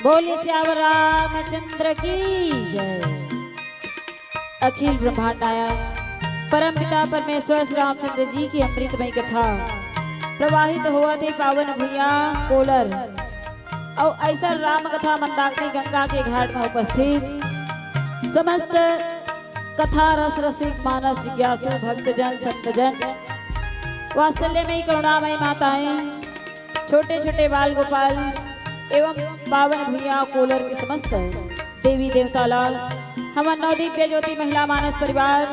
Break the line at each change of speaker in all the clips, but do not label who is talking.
बोलिए श्याम रामचंद्र की जय। अखिल ब्रह्मांड नायक परम पिता परमेश्वर श्री रामचंद्र जी की अमृतमय कथा प्रवाहित हुआ थे पावन भुइया कोलर और ऐसा राम कथा मंदाकिनी गंगा के घाट में उपस्थित समस्त कथा रस रसिक मानस जिज्ञासु भक्तजन संतजन वात्सल्य में करुणामय माताएं छोटे छोटे बाल गोपाल एवं पावन भुइया कोलर के समस्त देवी देवता लाल हमारे नवदीप ज्योति महिला मानस परिवार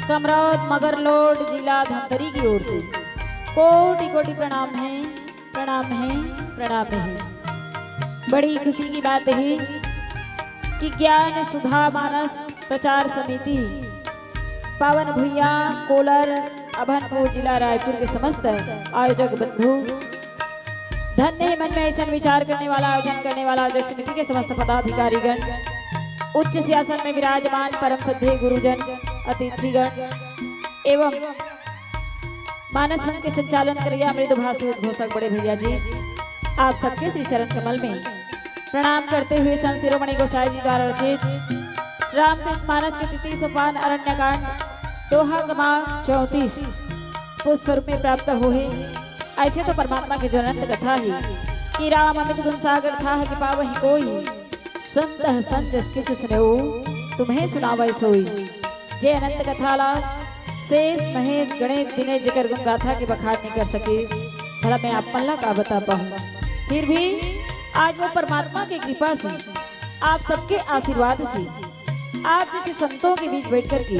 कमरौद मगरलोड जिला धमतरी की ओर से कोटि कोटि प्रणाम है प्रणाम है प्रणाम है। बड़ी खुशी की बात है कि ज्ञान सुधा मानस प्रचार समिति पावन भुइया कोलर अभनपुर जिला रायपुर के समस्त आयोजक बंधु धन्य मन में ऐसा विचार करने वाला आयोजन करने वाला आयोजक समिति के समस्त पदाधिकारीगण उच्च सिंहासन में विराजमान परम श्रद्धेय गुरुजन अतिथिगण एवं मानस मंच के संचालन करिए मृदुभाषी घोषक बड़े भैया जी आप सबके श्री चरण कमल में प्रणाम करते हुए संत शिरोमणि गोसाई जी द्वारा रचित रामचरित मानस के तृतीय सोपान अरण्यकांड दोहा क्रमांक 34 पुष्प रूप में प्राप्त हुए। ऐसे तो परमात्मा की ज्वलंत कथा है कि राम अमित गुण सागर था कि पावहि कोई संत संत किछु सुनऊ तुम्हें सुनावै सोई। जय अनंत कथाला शेष महेश गणेश दिनेश जिकर गुण गाथा के बखान नहीं कर सके भला मैं आप पल्ला का बता पाऊँ। फिर भी आज वो परमात्मा की कृपा से आप सबके आशीर्वाद से आप जैसे संतों के बीच बैठ कर के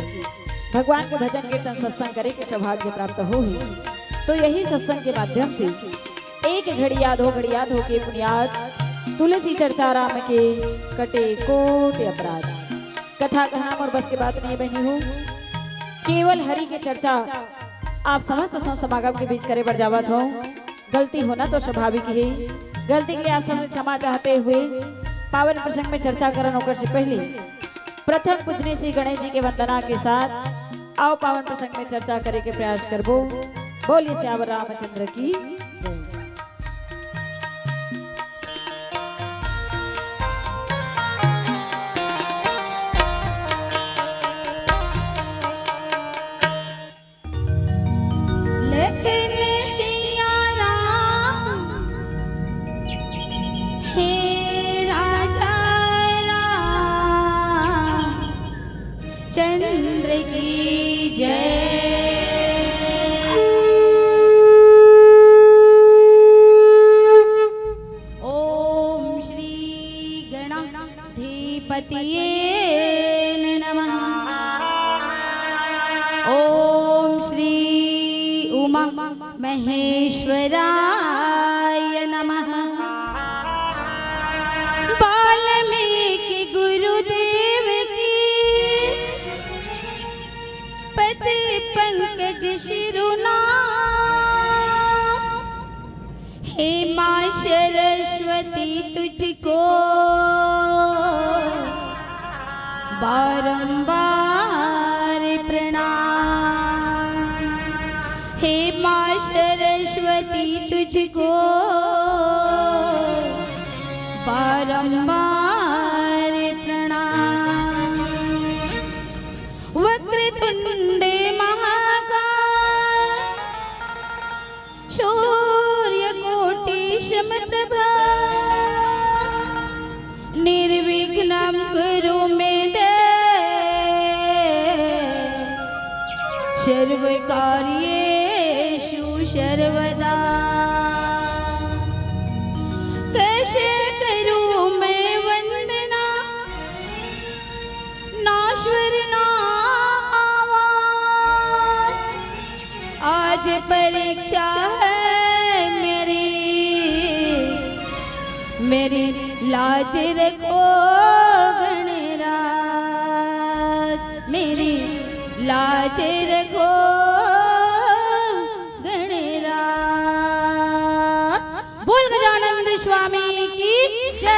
भगवान के भजन कीर्तन सत्संग करे के सौभाग्य प्राप्त हो तो यही सत्संग के माध्यम से एक घड़ी याद हो के बुनियाद तुलसी चर्चा राम के कटे कोट अपराध। कथा कहना और बस के बात नहीं बनी हो केवल हरि के चर्चा आप समस्त समागम के बीच करे बढ़ जावत हो। गलती होना तो स्वाभाविक है गलती के लिए आप सबसे क्षमा चाहते हुए पावन प्रसंग में चर्चा करन होकर से पहले प्रथम पूजनीय श्री गणेश जी के वंदना के साथ आओ पावन प्रसंग में चर्चा करे के प्रयास करबो। बोलिए श्याम रामचंद्र की जय।
चंद्र की जय। ओम श्री गणाधिपतये नमः। ओम श्री उमा महेश्वराय नमः। वाल्मीकि गुरुदेव पंकज शिरुना हे मां सरस्वती तुझको बारंबार प्रणाम। हे मां सरस्वती तुझको बारंबार प्रणाम। वक्रतुंडे समप्रभा निर्विघ्नं कुरु मे देव सर्वकार्येषु सर्वदा। कैसे करूं मैं वंदना नाश्वर ना आवाज आज परीक्षा है मेरी लाज रखो गणराज मेरी लाज रखो गणराज। बोल गजानंद स्वामी की जय।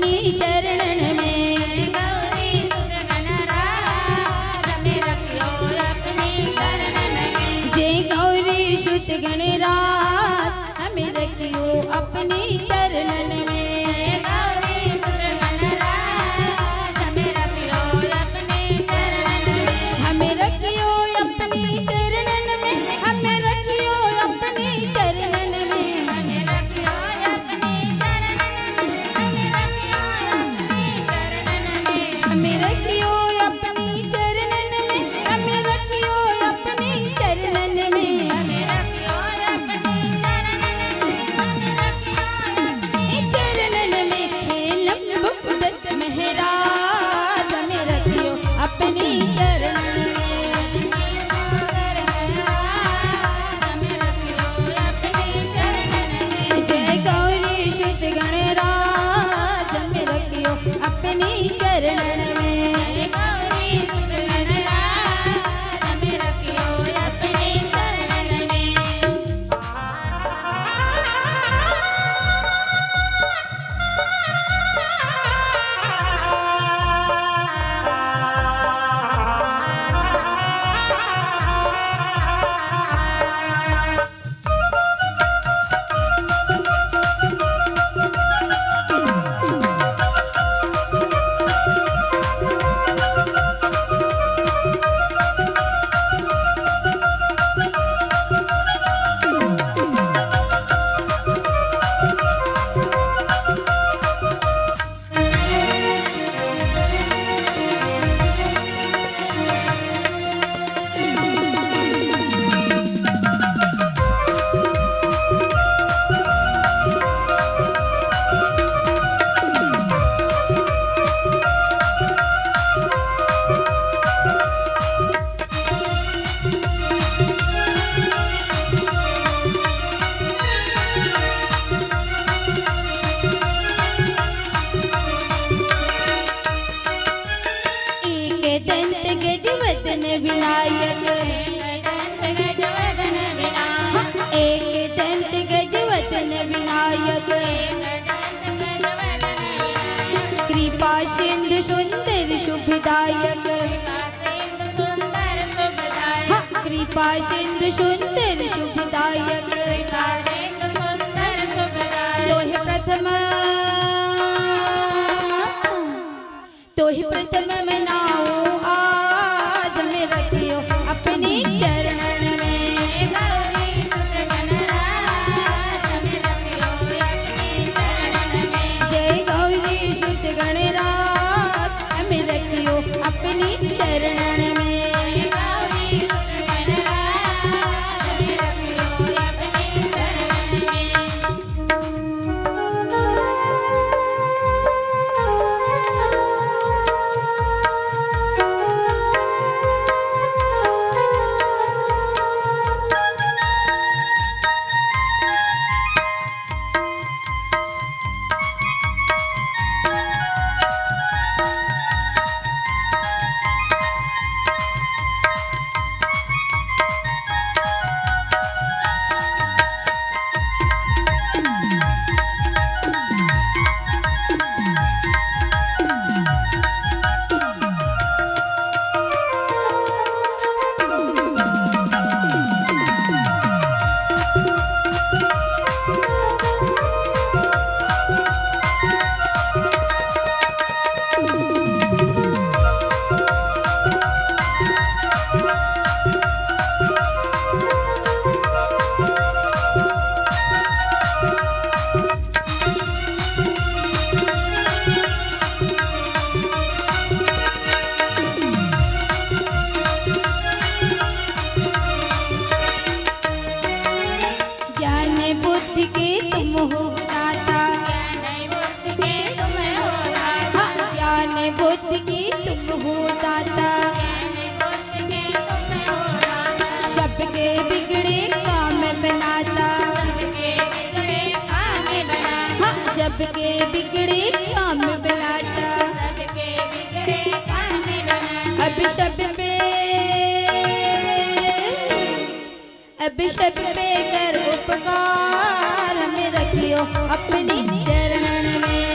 अपनी चरणन में। जय गौरी सुत गणराज हमें रखियो अपनी चरणन में। हमें रखियो अपनी चरणन में, हमें रखियो अपनी चरणन में। हमें रखियो अपनी चरणन में, हमें रखियो अपनी चरणन में। चरणन में हे लंबोदर महराज हमें रखियो अपनी चरणन में। जय गौरी सुत गणराज हमें रखियो अपनी चरणन में। विनायक एक दंत गजवदन विनायक कृपा सिंधु सुंदर शुभदायक कृपा सिंधु सुंदर शुभदायक तोहि प्रथम मनाओ आज में रखियो अपनी चरणन में। जय गौरी सुत गणराज हमें रखियो अपनी चरणन में। बुद्धि के तुम हो दाता, ज्ञान बुद्धि की तुम हो दाता, सबके बिगड़े काम बनाता, सबके बिगड़े काम बनाता, अब सब पे कर उपकार में रखियो अपनी चरणन में।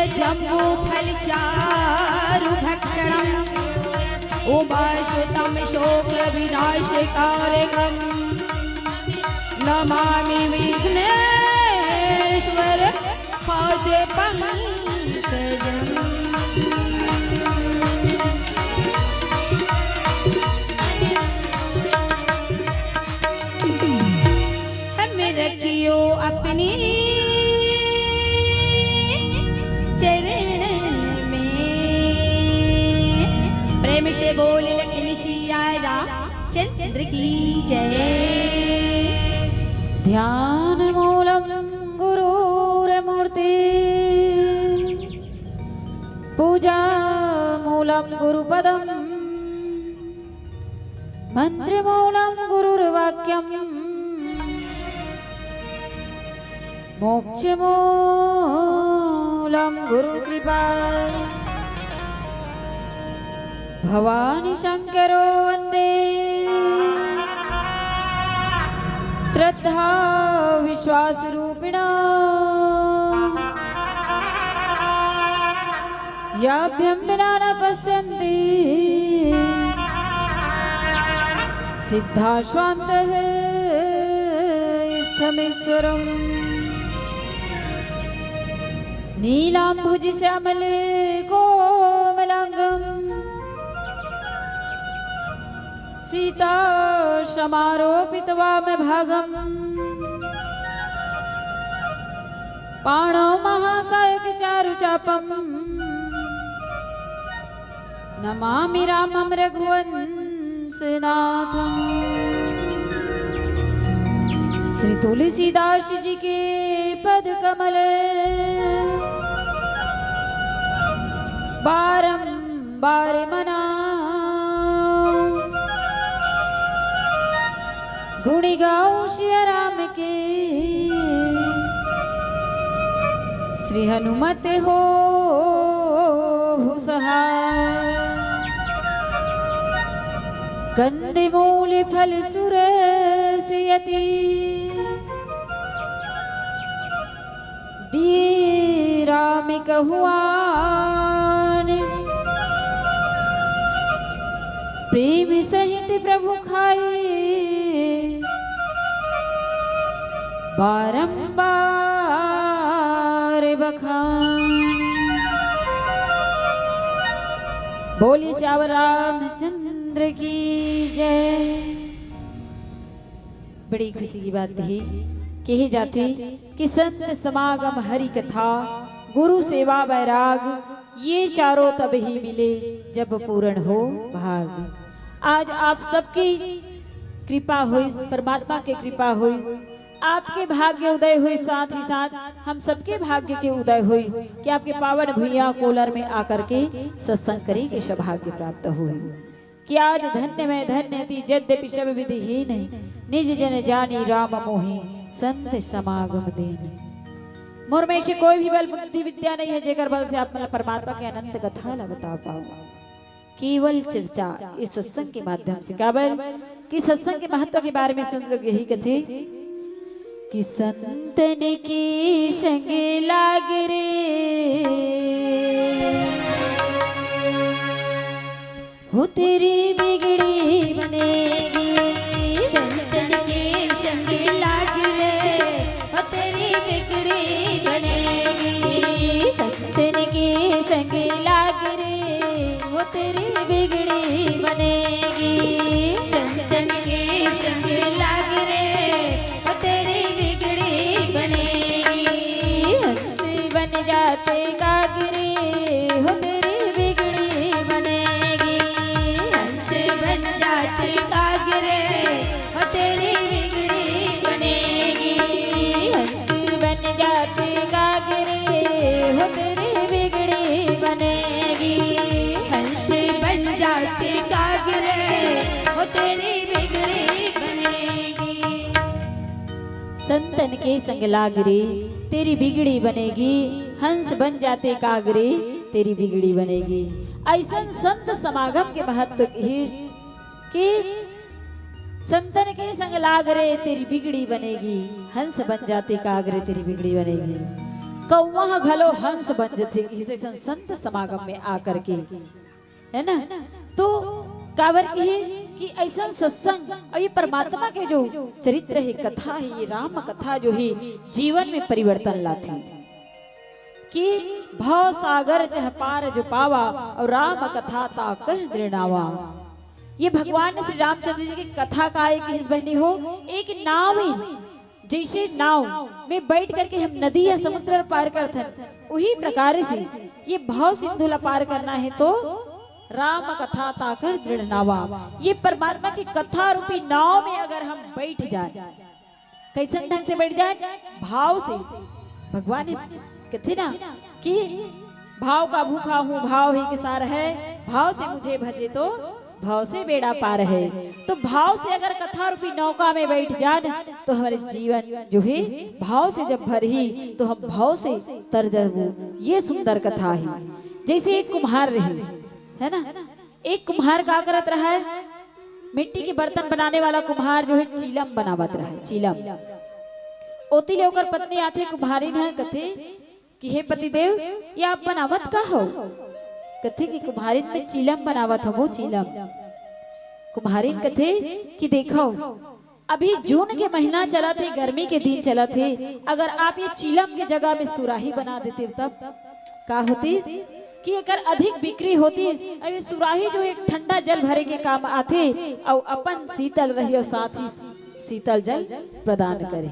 जम्बू फल चारु भक्षणम उमाशुतम शोक विनाशकारकम नमामि विघ्नेश्वर पाद पंकजम। रखियो अपनी चरण में, प्रेम से बोल लखन सिया रामचंद्र की जय।
ध्यान मूलम गुरुर्मूर्ति पूजा मूलम गुरुपदम मंत्र मूलम गुरुर्वाक्यम मोक्ष मूलम गुरुकृपा। भवानी शंकरो वंदे श्रद्धा विश्वास रूपिणा याभ्यं विना न पश्यन्ति सिद्धाश्वान्तः स्थमेश्वरम्। नीलाम्भुज श्यामले कोमलांगम सीता समारोपित वामभागम पाणौ महासायक चारुचापम नमामि रामं रघुवंशनाथम। श्री तुलसीदास जी के पद कमल बारंबार मना गुण गाऊं श्री राम के श्री हनुमत हो सहाय। कंद मूल फल सुरसयति दी राम कहुआन प्रेम सहित प्रभु खाए बारंबार बखान। बोली श्याम रामचंद्र की जय। बड़ी खुशी की बात थी कही जाती कि संत समागम हरि कथा गुरु सेवा वैराग ये चारों तब ही मिले जब पूर्ण हो भाग। आज आप सबकी कृपा हुई, परमात्मा की कृपा हुई, आपके भाग्य उदय हुई, साथ ही साथ हम सबके भाग्य के उदय हुई कि आपके पावन भुइया कोलर में आकर के सत्संग करे के सौभाग्य प्राप्त हुए। कि आज धन्य में धन्य थी यद्यपि सब विधि ही नहीं निज जन जानी राम मोहि संत समागम देनी। मोर में से कोई भी बल बुद्धि विद्या नहीं है जेकर बल से आप परमात्मा के अनंत कथा न बता पाओ। केवल चर्चा इस सत्संग के माध्यम से काबर कि सत्संग के महत्व के बारे में संत लोग यही कथे कि संतन की संग लाग रे हो तेरी बिगड़ी बनेगी।
संतन के संग लाग रे हो तेरी बिगड़ी बनेगी।
संतन के संग लाग रे हो तेरी बिगड़ी बनेगी।
संतन के संग लाग रे हो तेरी बिगड़ी बनेगी।
हंस बन जाते कागरे हो तेरी बिगड़ी बनेगी।
हंस बन जाते कागरे हो तेरी बिगड़ी बनेगी।
हंस बन जाते कागरे हो तेरी बिगड़ी बनेगी।
हंस बन जाते कागरे हो तेरी बिगड़ी बनेगी।
संतन के संग लागरे तेरी बिगड़ी बनेगी। हंस बन जाते कागरे तेरी बिगड़ी बनेगी। ऐसा संत समागम के महत्व ही कि संतन के संग लागरे तेरी बिगड़ी बनेगी। हंस बन जाते कागरे तेरी बिगड़ी बनेगी। कौवा घलो हंस बन जथे किसी संत समागम में आकर के, है ना। तो काबर की है कि ऐसा सत्संग और ये परमात्मा के जो चरित्र है, कथा है, ये राम कथा जो है जीवन में परिवर्तन लाती कि भव सागर चह पार जो पावा और राम कथा ताकर दृढ़ावा। ये भगवान श्री रामचंद्र जी की कथा का एक हिस्सा बनी हो। एक नाव है, जैसे नाव में बैठ करके हम नदी या समुद्र पार करते हैं, वही प्रकार से ये भव सिंधु पार करना है तो राम कथा ताकर दृढ़ नावा। ये परमात्मा की कथा रूपी नाव में अगर हम बैठ जाए, कैसे ढंग से बैठ जाए, भाव से। भगवान ने कहते ना कि भाव का भूखा हूँ भाव ही के सार है, भाव से मुझे भजे तो भाव से बेड़ा पार है। तो भाव से अगर कथा रूपी नौका में बैठ जाए तो हमारे जीवन जो है भाव से जब भर ही तो हम भाव से तर जाबू। ये सुंदर कथा है। जैसे एक कुम्हार रही है ना, एक कुम्हार का करत रहा है, मिट्टी के बर्तन बनाने वाला कुम्हार जो है चीलम बनावत रहा है। चीलम ओती ले ओकर पत्नी आथे कुम्हारी न कथे कि हे पतिदेव ये आप बनावत का हो? कथे कि कुम्हारिन में चीलम बनावत हो। वो चीलम कुम्हारिन कथे कि देखो अभी जून के महीना चला थे, गर्मी के दिन चला थे, अगर आप ये चीलम के जगह में सुराही बना देते तब का होती कि अगर अधिक बिक्री होती। अब सुराही जो है ठंडा जल भरे के काम आते और अपन शीतल रही और साथ ही शीतल जल प्रदान करे।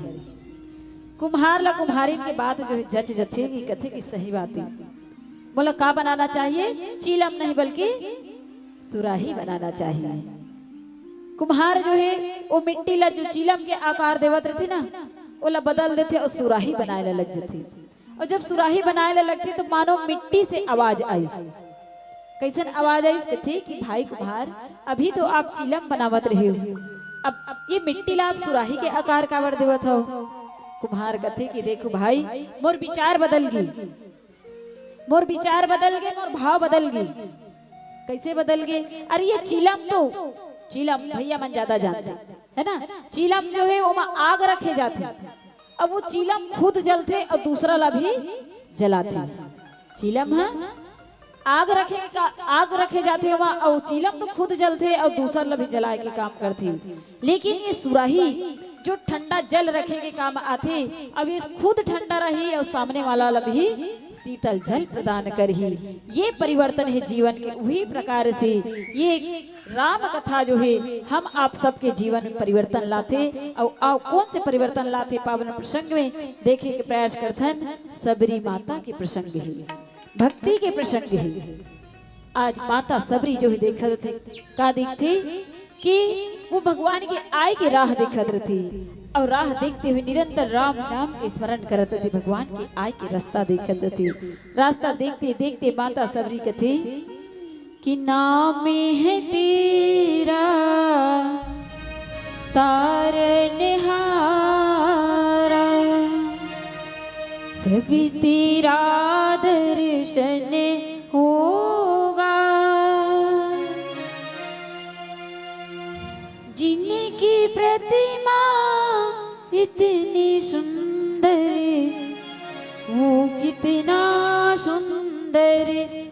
कुम्हार ला कुम्हारिन के बात जो है जच जथे की कथे की सही बात है। बोला का बनाना चाहिए? चीलम नहीं बल्कि सुराही बनाना चाहिए। कुम्हार जो है वो मिट्टी ला जो चीलम के आकार देवत रहती ना, वो ला बदल देते और सुराही बनाए लग जाती। और जब सुराही बनाए लगती तो मानो मिट्टी से आवाज आई। कैसन आवाज आई कहती कि भाई कुम्हार अभी तो आप चीलम बनावत रहे हो, अब ये मिट्टी ला आप सुराही के आकार कावर देवत हो। कुम्हार कहते कि देखो भाई मोर विचार बदल गई, मोर विचार बदल गए, मोर भाव बदल गई। कैसे बदल गए? अरे ये चीलम तो चीलम भैया मन ज्यादा जानते है ना। चीलम जो है वो आग रखे जाते, अब वो चीलम खुद जलते और दूसरा ला भी जलाते। चीलम है आग रखे जाते वहाँ, और चीलम तो खुद जलते और दूसरा ला भी जलाए के काम करते। लेकिन ये सुराही जो ठंडा जल रखे के काम आते, अब ये खुद ठंडा रही और सामने वाला ला भी शीतल जल प्रदान करही। ये परिवर्तन है जीवन के। वही प्रकार से ये राम कथा जो है हम आप सबके जीवन में परिवर्तन लाते। और कौन से परिवर्तन लाते पावन प्रसंग में देखे के प्रयास करथन। सबरी माता के प्रसंग ही, भक्ति के प्रसंग ही। आज माता सबरी जो है देखत थे का देखते कि वो भगवान की आय की राह देखत रहती और राह देखते हुए निरंतर राम नाम के स्मरण करते थे। भगवान की आय के रास्ता देखत थे। रास्ता देखते देखते माता सबरी कथे कि नाम है तेरा तारनहारा, कभी तेरा दर्शन होगा, जिनकी प्रतिमा इतनी सुंदर वो कितना सुंदर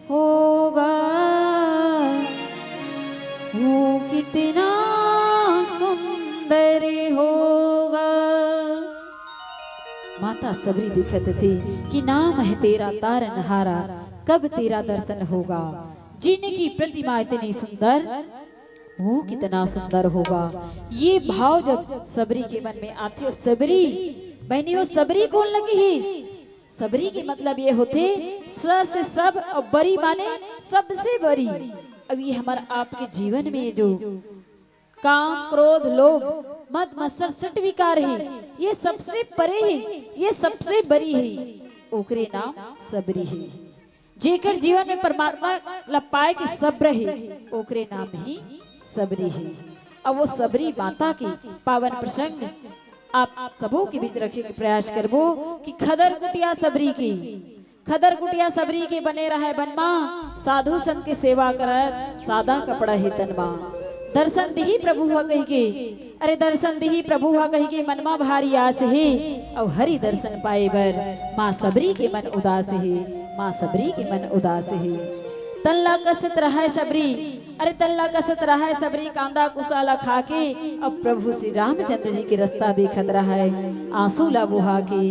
होगा, वो कितना सुंदर होगा। माता सबरी दिखत थी कि नाम है तेरा तारनहारा, कब तेरा दर्शन होगा, जिनकी प्रतिमा इतनी सुंदर वो कितना सुंदर होगा। ये भाव जब सबरी के मन में आते हो, सबरी बहनियों सबरी कौन लगी ही? सबरी के मतलब ये होते स से सब और बरी माने सबसे बरी। अब ये हमारा आपके जीवन में जो काम क्रोध लोभ मद मत्सर सट विकार है, ये सबसे परे है, ये सबसे बरी है, ओकरे नाम सबरी है। जेकर जीवन में परमात्मा लपाए के सब्र है, ओकरे नाम ही सबरी है। अब वो सबरी माता की पावन प्रसंग आप सबों के बीच रखे के प्रयास करबो कि खदर कुटिया सबरी की, खदर कुटिया सबरी के बने रहे बनमा, साधु संत के सेवा कर सादा कपड़ा है तनमा। दर्शन दी प्रभु हुआ कही के, अरे दर्शन दी प्रभु हुआ कही के मनमा भारी आस है और हरि दर्शन पाए बर माँ सबरी के मन उदास है, माँ सबरी के मन उदास है। तल्ला कसत रहा है सबरी, अरे तल्ला कसत रहा है सबरी कांदा कुसाला खा के अब प्रभु श्री रामचंद्र जी के रास्ता देखत रहा है, आंसू ला बुहा के,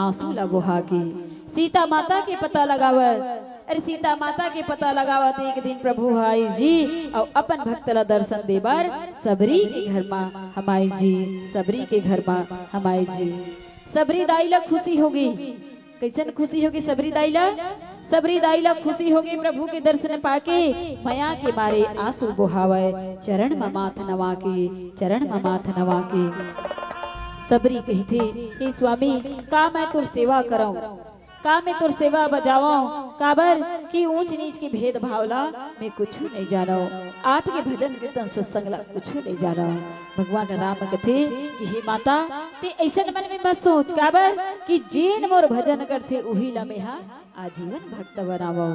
आंसू ला बुहा के। सीता माता के पता लगावत, अरे सीता माता के पता लगावत एक दिन प्रभु आई जी और अपन भक्त ला दर्शन देबर सबरी के घर में हमाई जी, सबरी के घर में हमाई जी। सबरी दाई ला खुशी होगी, कैसन खुशी होगी सबरी दाई ला? सबरी दाई ला खुशी होगी प्रभु के दर्शन पाके, माया के मारे आंसू बुहावे चरण में माथ नवा के, चरण में माथ नवा के। सबरी कहती हे स्वामी का मैं तुर सेवा कराऊं, का मैं तुर सेवा बजावाऊं, काबर की ऊंच नीच की भेद भावला मैं कुछ नहीं जाना, आपके भजन कीर्तन सत्संग ला कुछ नहीं जाना। भगवान राम कहते कि हे माता ते ऐसा मन में मत सोच, काबर कि जेन मोर भजन करते उही ला मेहा आजीवन भक्त बनावो।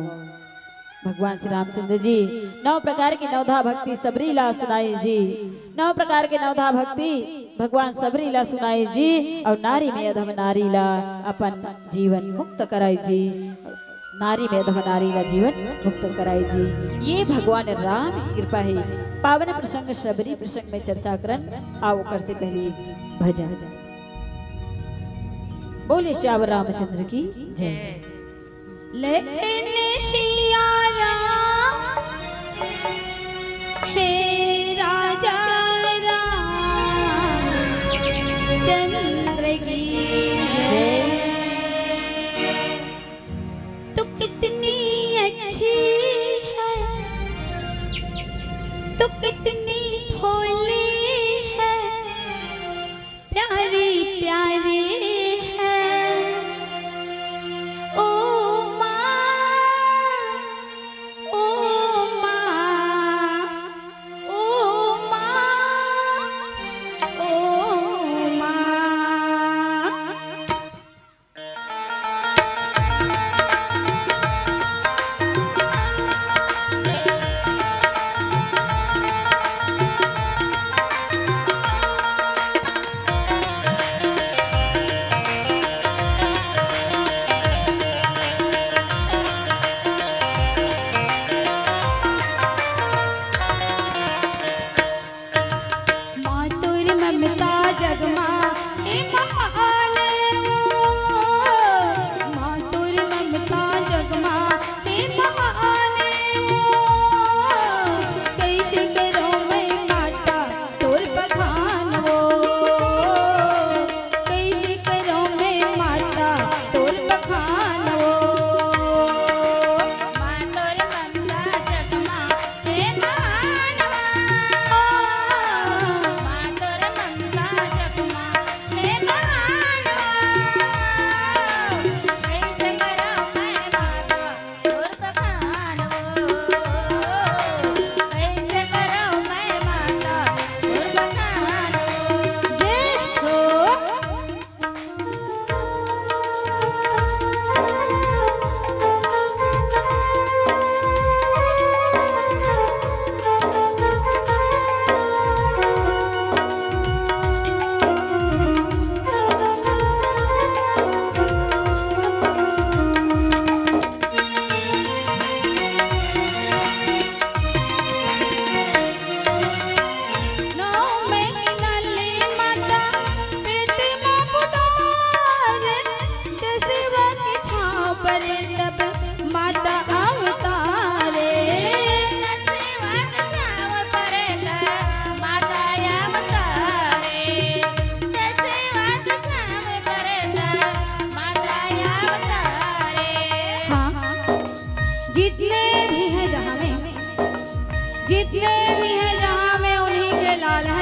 भगवान श्री रामचंद्र जी 9 प्रकार की नवधा भक्ति सबरी ला सुनाई जी, 9 प्रकार के नवधा भक्ति भगवान सबरी ला सुनाई जी और नारी में अधम नारी ला अपन जीवन मुक्त कराई जी, नारी में अधम नारी ला जीवन मुक्त कराई जी। ये भगवान राम की कृपा है। पावन प्रसंग सबरी प्रसंग में चर्चा करन आओ कर से पहले भजन। बोले श्याम रामचंद्र की जय।
लेकिन सिया राम हे राजा राम चंद्र की जय। तू कितनी अच्छी है, तू कितनी भोली है, प्यारी प्यारी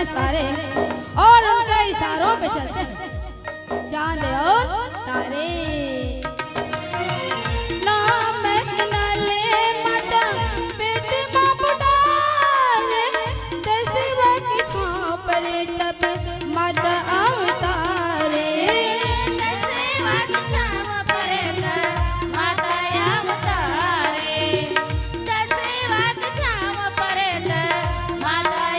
सारे और उनके इशारों पे चलते हैं चांद और तारे। नाम नले माता पेट में बुढ़ारे, दसवा की छाँव पर तब माता अवतारे। दसवा की छाँव पर तब माता अवतारे। दसवा की छाँव पर तब माता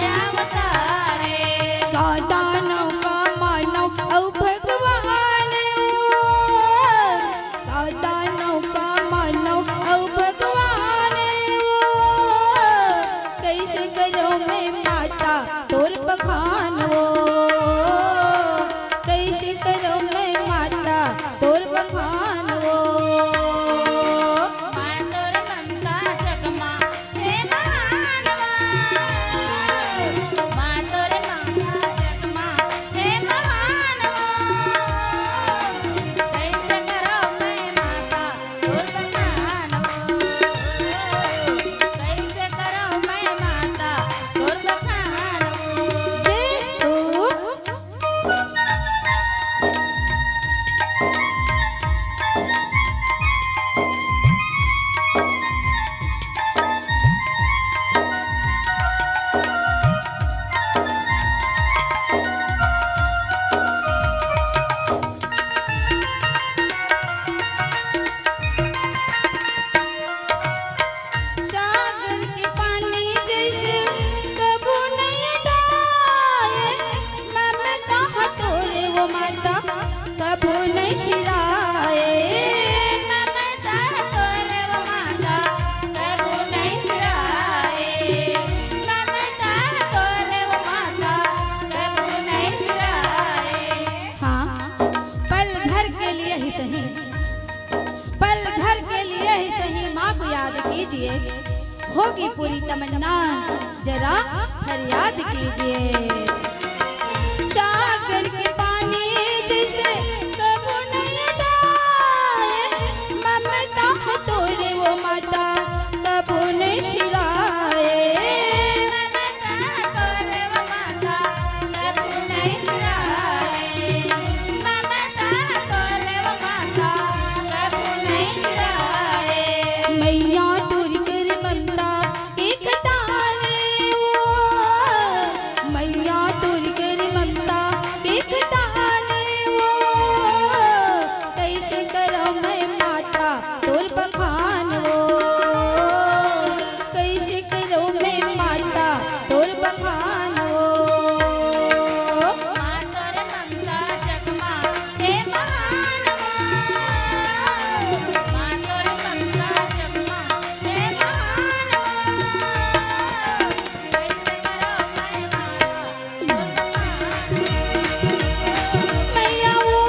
होगी पूरी तमन्ना जरा फरियाद कीजिए। सागर के पानी जैसे कबू नहीं डाले, ममता है तोरे वो माता कबू नहीं सिलाए। मैया तोरी कर ममता के खताने वो, मैया तोरी कर ममता के खताने वो, कैसे करो मैं माता तोर बखान वो, कैसे करो मैं माता तोर बखान वो। मैया वो,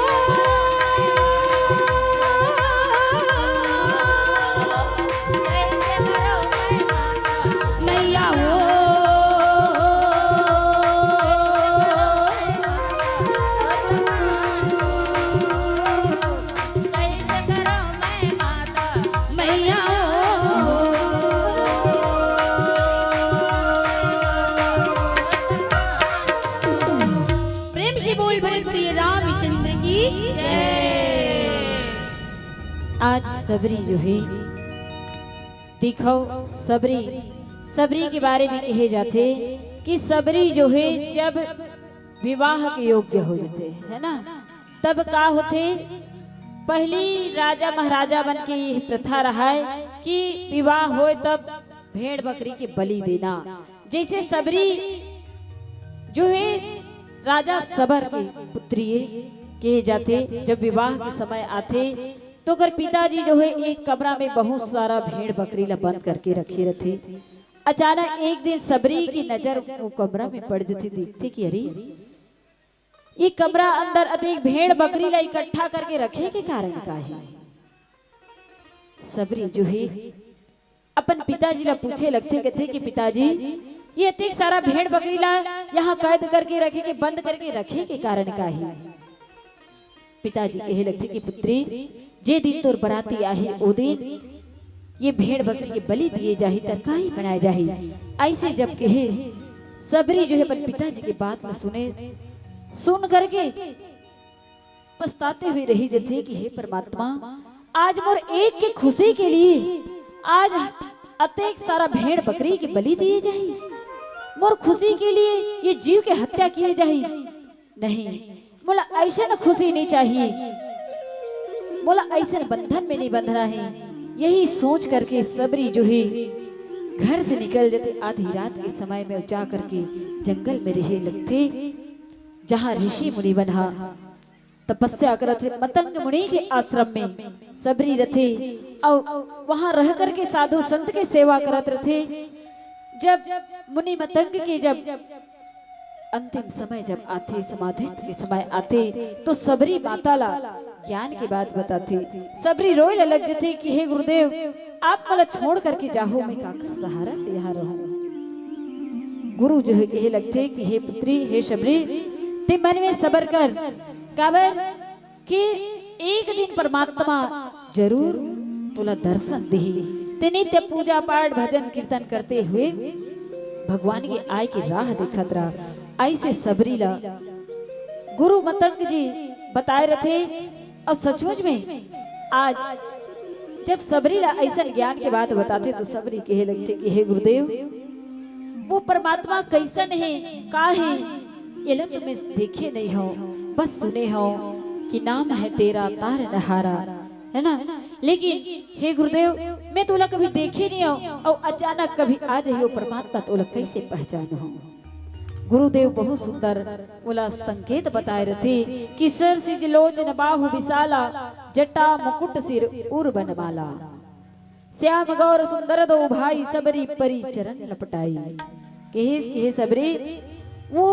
मैया वो, मैया वो। प्रेम से बोल भरत प्रिय रामचंद्र की जय।
आज सबरी जो है देखो, सबरी सबरी के बारे में कहे जाते कि सबरी जो है जब विवाह के योग्य हो जाते है ना, तब का होते, पहली राजा महाराजा बन के ये प्रथा रहा है कि विवाह हो तब भेड़ बकरी के बलि देना। जैसे सबरी जो है राजा सबर के पुत्री कहे जाते, जब विवाह के समय आते तो कर पिताजी जो है एक कमरा में बहुत सारा भेड़ बकरी ला बंद करके रखे रहते। अचानक एक दिन सबरी की नजर वो कमरा में पड़ जाती, देखते कि अरे ये कमरा अंदर अधिक भेड़ बकरी ला इकट्ठा करके रखे के कारण का है। सबरी जो है अपन पिताजी ला पूछे लगते, कहते कि पिताजी ये अधिक सारा भेड़ बकरी ला यहाँ कैद करके रखे के, बंद करके रखे के कारण का है। पिताजी कहे लगते कि पुत्री, जे दिन तोर बराती आहे ओ दिन ये भेड़ बकरी के बलि दिए जाही, तरकारी बनाए जाही। ऐसे जब कहे सबरी जो है अपन पिताजी की बात न सुने, सुन करके पछताते हुए रही जैसे कि हे परमात्मा, आज मोर एक की खुशी के लिए आज अतेक सारा भेड़ बकरी की बलि दिए जाही, मोर खुशी के लिए ये जीव के हत्या किए जाही। नहीं, बोला ऐसा न खुशी नहीं चाहिए, बोला ऐसे बंधन में नहीं बंधना है। यही सोच करके सबरी जो है घर से निकल जाते, आधी रात के समय में जा करके जंगल में रहे लगते, जहाँ ऋषि मुनि बना तपस्या करते, मतंग मुनि के आश्रम में सबरी रथे और वहां रह करके साधु संत के सेवा करत रथे। जब मुनि मतंग के जब अंतिम समय जब आते, समाधिस्थ के समय आते, तो सबरी माता ला ज्ञान की बात बताती। सबरी रोए लग जाती कि हे गुरुदेव, आप मला छोड़ करके जाओ, मैं काकर सहारा से यहाँ रहूं। गुरु जो है कहे लगते कि हे पुत्री, हे सबरी, ते मन में सबर कर, काबर कि एक दिन परमात्मा जरूर तुला दर्शन दी। ते नित्य पूजा पाठ भजन कीर्तन करते हुए भगवान की आय की राह दिखत रहा। ऐसे सबरी ला गुरु मतंग जी बताए रहे, और सचमुच में आज जब सबरी ला ऐसा ज्ञान के बात बताते तो सबरी कहे लगते कि हे गुरुदेव, वो परमात्मा कैसन है, का है, ये ला तुम्हें देखे नहीं हो, बस सुने हो कि नाम है तेरा तार नहारा, है ना। लेकिन हे गुरुदेव, मैं तोला कभी देखे नहीं हो और अचानक कभी आ जाइयो परमात्मा, तोला कैसे पहचान हो। गुरुदेव बहुत सुंदर बोला संकेत बताए रहे कि सर सिज लोचन बाहु विशाला, जटा मुकुट सिर उर बनमाला, श्याम गौर सुंदर दो भाई, सबरी परी चरण लपटाई। कहे सबरी, वो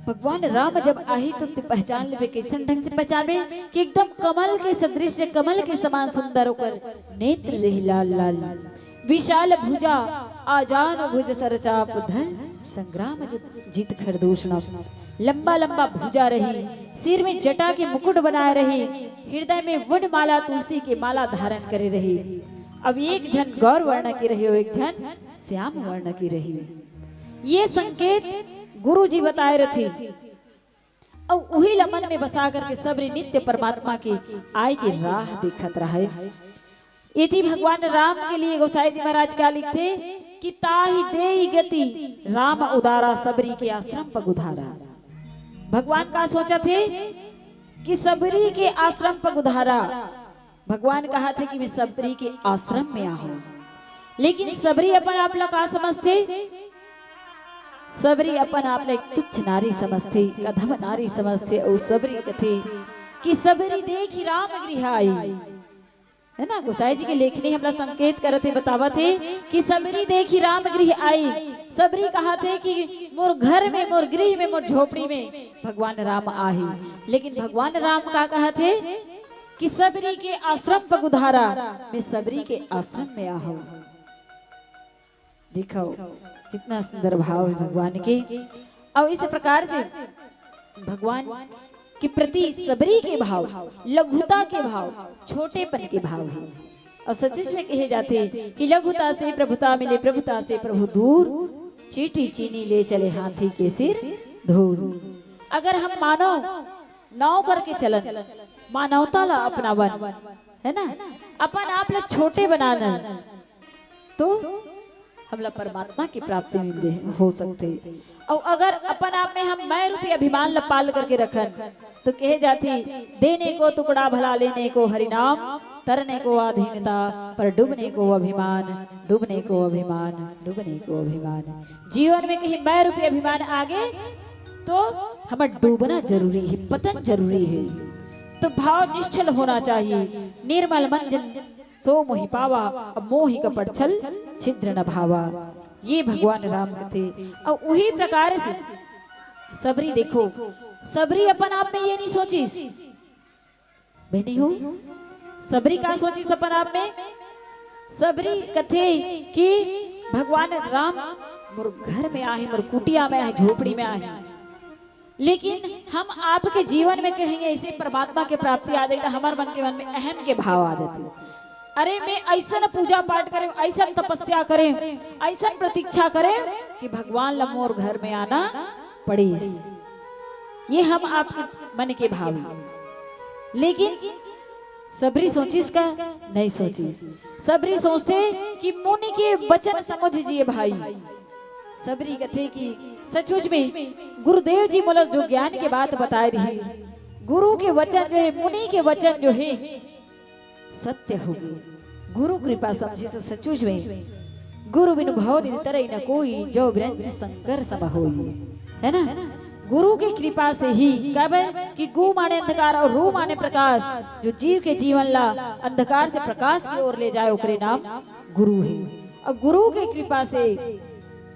भगवान राम जब आई तो पहचान ले, कैसन ढंग से पहचान में कि एकदम कमल के सदृश, कमल के समान सुंदर होकर नेत्र रही लाल लाल, विशाल भुजा आजान भुज सरचाप धर संग्राम जीत खरदूषण। लंबा लंबा भुजा रही, सिर में जटा के मुकुट बनाए रही, हृदय में वन माला तुलसी के माला धारण करे रही। अब एक जन गौर वर्ण की रही हो, एक जन श्याम वर्ण की रही। ये संकेत गुरु जी बताए रहे थे। और वही लमन में बसा करके सबरी नित्य परमात्मा की आय की राह देखत रहे। इति भगवान राम के लिए गोसाई जी महाराज क्या लिखते कि ताहि देई गति राम उदारा सबरी के आश्रम पर उधारा। भगवान का सोचा थे कि सबरी के आश्रम पर उधारा। भगवान कहा थे कि मैं सबरी के आश्रम में आऊं, लेकिन सबरी अपन आप ला का समझते? सबरी अपन आप ला एक तुच्छ नारी समझते, अधम नारी समझते। और सबरी कथे कि सबरी देखी राम गृह आई, है ना। गोसाई जी के लेखनी हमला संकेत करते बतावा थे कि सबरी देखी राम गृह आई। सबरी कहा थे कि मोर घर में, मोर गृह में, मोर झोपड़ी में भगवान राम आही। लेकिन भगवान राम का कहा थे कि सबरी के आश्रम पर उधारा, मैं सबरी के आश्रम में आहूं। देखो कितना सुंदर भाव है भगवान के। और इस प्रकार से भगवान के प्रति सबरी के भाव, लघुता के भाव, छोटेपन के भाव है। और सचिश में कहे जाते कि लघुता से प्रभुता मिले, प्रभुता से प्रभु दूर, चीटी चीनी ले चले हाथी के सिर धूल। अगर हम मानव नाव करके चलन, मानवता ला अपनावन, है ना, अपन आप ला छोटे बनाना, तो हमला परमात्मा की प्राप्ति में हो सकते। और अगर अपन आप में हम मैं रूपी अभिमान ला पाल करके रखन, तो कहे जाती देने को टुकड़ा भला, लेने को हरिनाम, तरने को अधीनता, पर डूबने को अभिमान, डूबने को अभिमान, डूबने को अभिमान। जीवन में कहीं मैं रूपी अभिमान आगे तो हमें डूबना जरूरी है, पतन जरूरी है। तो भाव निश्चल होना चाहिए। निर्मल मन जन सो मोहि पावा, अब मोहि कपट छल छिद्र न भावा। ये भगवान राम थे। और वही प्रकार से सबरी देखो, सबरी अपन आप में ये नहीं सोची बहनी हो, सबरी का सोची अपन आप में? सबरी कथे कि भगवान राम मोर घर में आए, मोर कुटिया में आए, झोपड़ी में आए। लेकिन हम आपके जीवन में कहेंगे ऐसे परमात्मा के प्राप्ति आ जाएगी, हमारे मन में अहम के भाव आ जाते। अरे मैं ऐसा पूजा पाठ करें, ऐसा तपस्या करें, ऐसा प्रतीक्षा करें कि भगवान लमोर घर में आना पड़े। ये हम आपके मन के भाव हैं। लेकिन सबरी सोची इसका नहीं सोची। सबरी सोचते कि मुनि के वचन समझिए भाई। सबरी कहते कि सचमुच में गुरुदेव जी मोला जो ज्ञान के बात बताए रही, गुरु के वचन जो है, मुनि के वचन जो है सत्य होगी। गुरु कृपा समझी सो सचुज में गुरु बिनु भव निधि तरई न कोई, जो ब्रंज शंकर सम होई, है ना। गुरु की कृपा से ही कब कि गु माने अंधकार और रू माने प्रकाश, जो जीव के जीवन ला अंधकार से प्रकाश की ओर ले जाए, ओकरे नाम गुरु है। और गुरु की कृपा से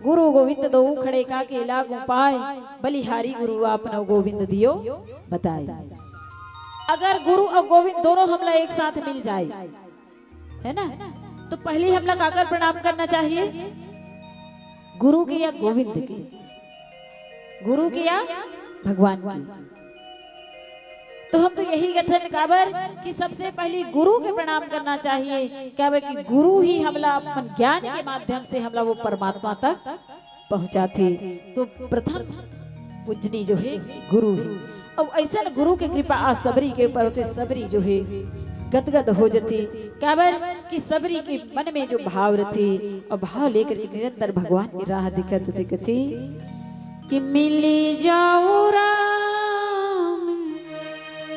गुरु गोविंद दो खड़े का के लागू पाए, बलिहारी गुरु आपनो गोविंद दियो बताए। अगर गुरु और गोविंद दोनों हमला एक साथ मिल जाए, है ना, तो पहले हमला काकर प्रणाम करना चाहिए? गुरु के या गोविंद के? गुरु के या भगवान की? तो हम तो यही कथन काबर कि सबसे पहले गुरु के प्रणाम करना चाहिए। क्या कि गुरु ही हमला अपन ज्ञान के माध्यम से हमला वो परमात्मा तक पहुंचाते। तो प्रथम पूजनी जो है गुरु है। अब ऐसा गुरु के कृपा आज सबरी के ऊपर होते, सबरी जो है गदगद हो जाती। काबर कि सबरी के मन में जो भाव रहते और भाव लेकर के निरंतर भगवान की राह दिखत दिखती कि मिली जाओ राम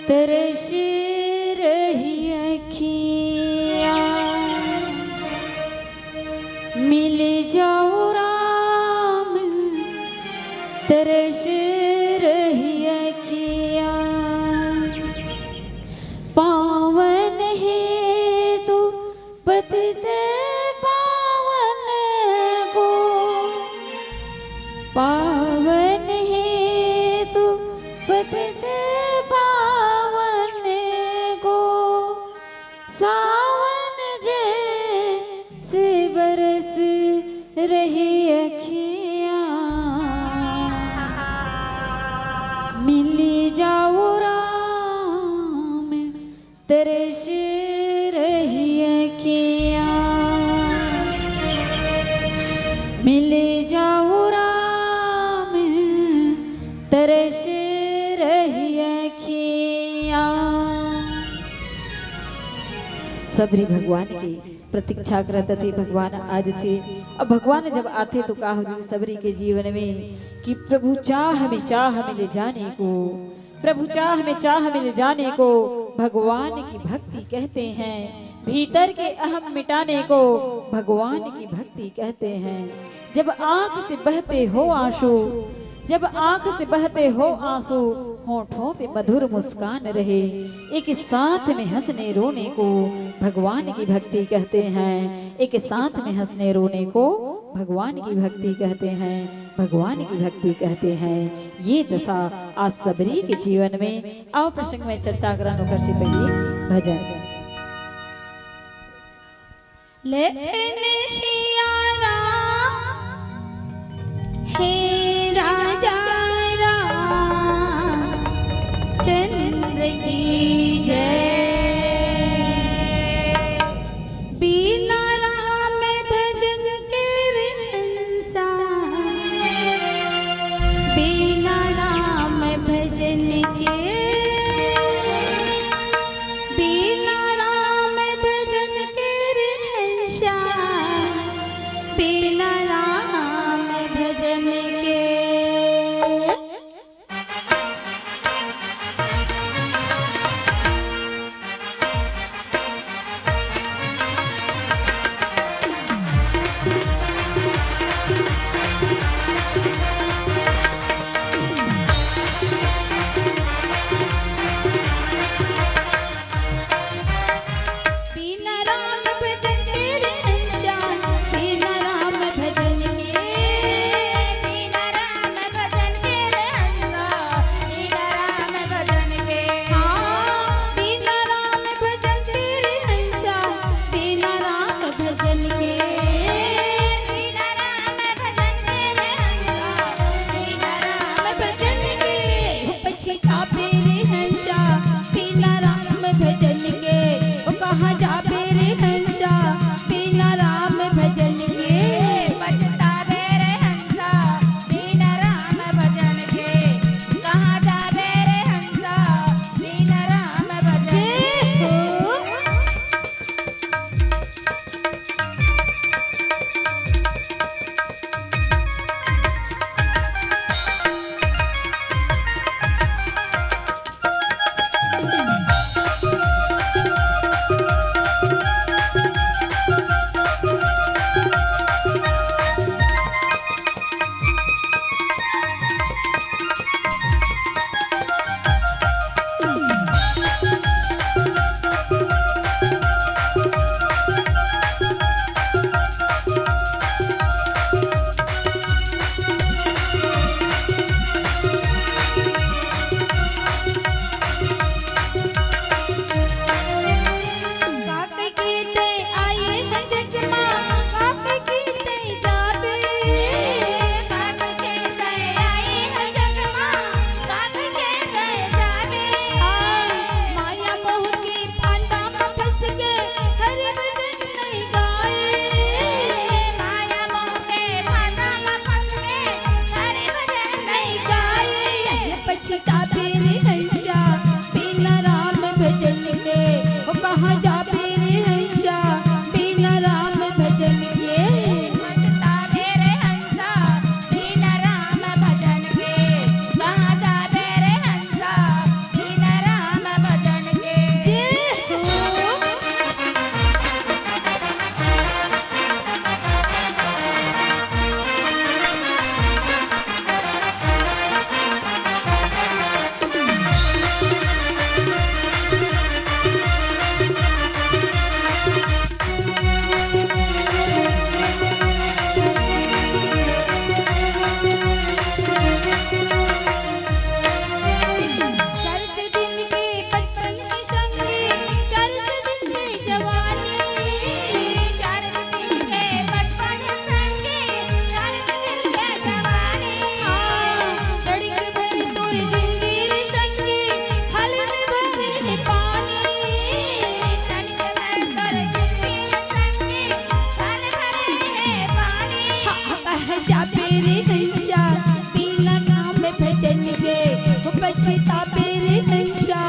तरस रही अखियाँ, मिली जाओ राम तरस रही अखियाँ, पावन है तू पतित पावन को, पावन है तू पतित पावन को, सावन जैसे मिले जाओ राम तरस रही अखियाँ। सबरी भगवान की प्रतीक्षा करते थे, भगवान आज थे। अब भगवान जब आते तो कहा होती सबरी के जीवन में कि प्रभु चाह में चाह मिले जाने को, प्रभु चाह में चाह मिल जाने को भगवान की भक्ति कहते हैं। भीतर के अहम मिटाने को भगवान की भक्ति कहते हैं। जब आंख से बहते हो आंसू, जब आंख से बहते हो आंसू, होठों पे मधुर मुस्कान रहे, एक साथ में हंसने रोने को भगवान की भक्ति कहते हैं। एक साथ में हंसने रोने को भगवान की भक्ति कहते हैं, भगवान की भक्ति कहते हैं। ये दशा आज सबरी के जीवन में। आओ प्रसंग में चर्चा करानो कर से पहले भजन।
लेने शियारा हे राजा चंद्र की जय। बिना राम भजन के हंसा, बिना राम भजन के, बिना राम भजन के हंसा कहाँ जाबे रे हंसा बिना राम भजन के पछतावे रे हंसा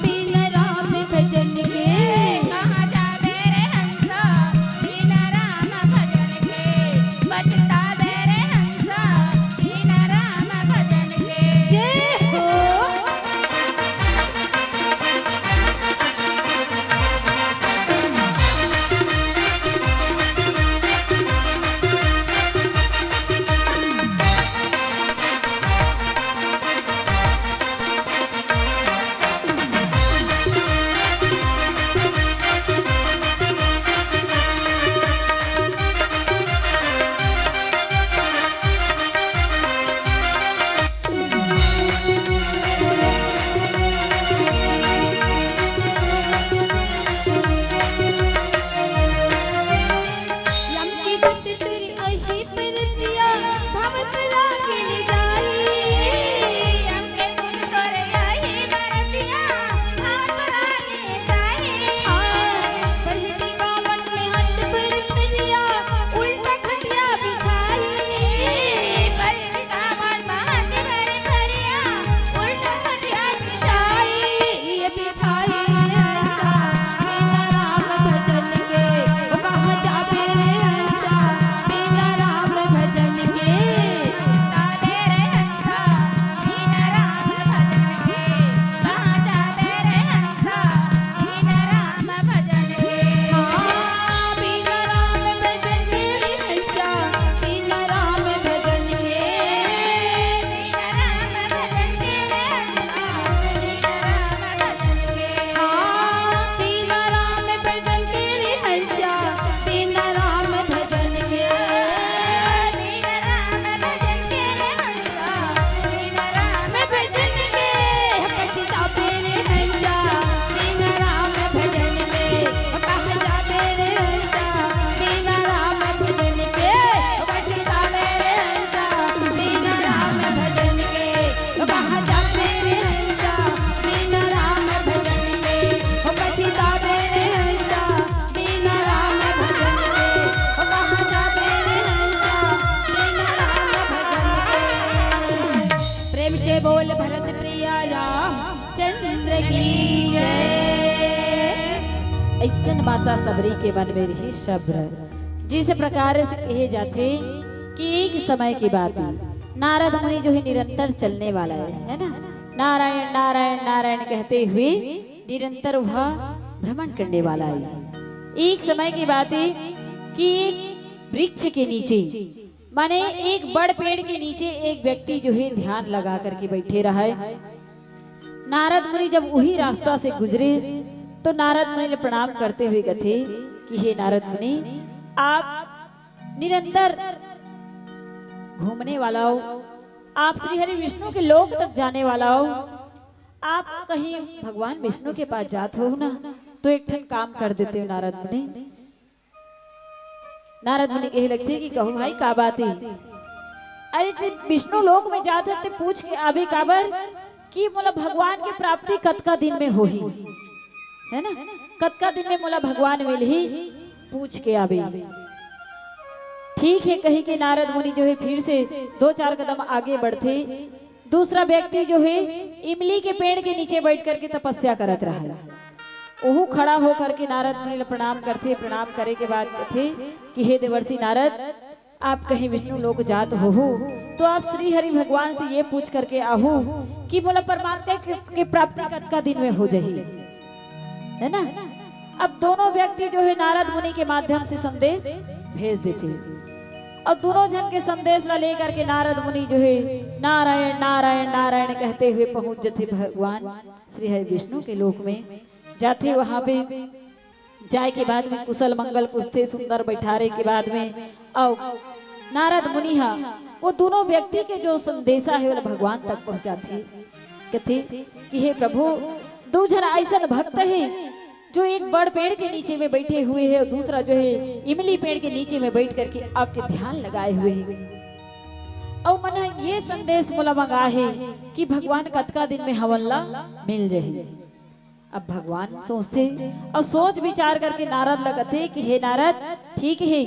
बिना राम भजन के कहाँ जाबे रे हंसा बिना राम भजन के पछतावे रे हंसा बिना राम भजन के जय हो बोल भरत प्रिया राम चंद्र की जय।
ऐसन माता सबरी के मन में रही सब्र, जिस प्रकार से कहे जाते कि एक समय की बात है, नारद मुनि जो है निरंतर चलने वाला है ना, नारायण नारायण नारायण कहते हुए निरंतर वह भ्रमण करने वाला है। एक समय की बात है कि एक वृक्ष के नीचे, माने एक बड़ पेड़ के नीचे एक व्यक्ति जो है ध्यान लगा करके बैठे रहा है। नारद मुनि जब वही रास्ता से गुजरे तो नारद मुनि ने प्रणाम करते हुए कहे कि हे नारद मुनि, आप निरंतर घूमने वाला हो, आप श्री हरि विष्णु के लोक तक जाने वाला हो, आप कहीं भगवान विष्णु के पास जाते हो ना, तो एक ठन काम कर देते हो नारद मुनि। नारद मुनि कहे लगते कि कहो भाई का बात है? अरे जब विष्णु लोक में जाते थे पूछ के आबे काबर कि मोला भगवान की प्राप्ति कतका दिन में होही, है ना, कतका दिन में मोला भगवान मिलही, पूछ के आबे। ठीक है कही कि नारद मुनि जो है फिर से 2-4 कदम आगे बढ़ते। दूसरा व्यक्ति जो है इमली के पेड़ के नीचे बैठ करके तपस्या करत रहा है। वो खड़ा होकर के नारद मुनि प्रणाम करते। प्रणाम करे के बाद कहते कि हे देवर्षि नारद, आप कहीं विष्णु लोक जात हो तो आप श्री हरि भगवान से ये पूछ करके आहू कि बोला परमात्मा के प्राप्ति कतका दिन में हो जाही, है ना। अब दोनों व्यक्ति जो है नारद मुनि के माध्यम से संदेश भेज देते और दोनों जन के संदेश ला लेकर के नारद मुनि जो है नारायण नारायण नारायण कहते हुए पहुंच जाते भगवान श्री हरि विष्णु के लोक में। जाते वहां पे जाए के बाद में कुशल मंगल पूछते, सुंदर बैठारे के बाद में और नारद मुनि वो दोनों व्यक्ति के जो संदेशा है वो भगवान तक पहुंचाते। कहते कि हे प्रभु, दो जन ऐसा भक्त है जो एक बड़ पेड़ के नीचे में बैठे हुए हैं और दूसरा जो है इमली पेड़ के नीचे में बैठ करके आपके ध्यान लगाए हुए हैं। और मन ये संदेश मोला मंगा है कि भगवान कतका दिन में हवल्ला मिल जाए। अब भगवान सोचते और सोच विचार करके नारद लगते कि हे नारद, ठीक है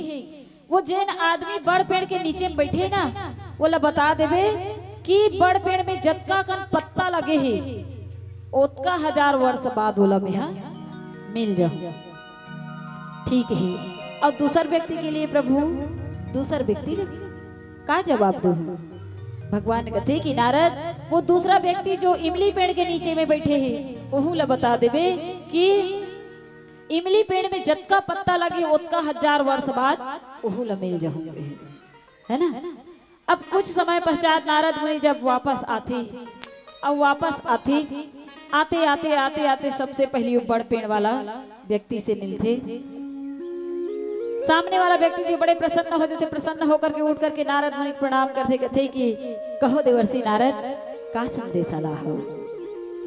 वो जैन आदमी बड़ पेड़ के नीचे में बैठे ना, वो ला बता देवे कि बड़ पेड़ में जतका कन पत्ता लगे है ओतका 1000 वर्ष बाद बोला में मिल जाओ। ठीक है। और दूसर व्यक्ति के लिए प्रभु दूसर व्यक्ति का जवाब दो? भगवान कहते कि नारद वो दूसरा व्यक्ति जो इमली पेड़ के नीचे में बैठे हैं वहू ला बता देवे कि इमली पेड़ में जतका पत्ता लगे उतका 1000 वर्ष बाद वहू ला मिल जाओगे, है ना। अब कुछ समय पश्चात नारद मुनि जब वापस आते, अब वापस आते आते आते आते आते सबसे पहले वो बड़ पेड़ वाला व्यक्ति से मिलते। सामने वाला व्यक्ति जो बड़े प्रसन्न होते थे, प्रसन्न होकर के उठ करके नारद मुनि को प्रणाम करते कहते कि कहो देवर्षि नारद का संदेशा लाहो।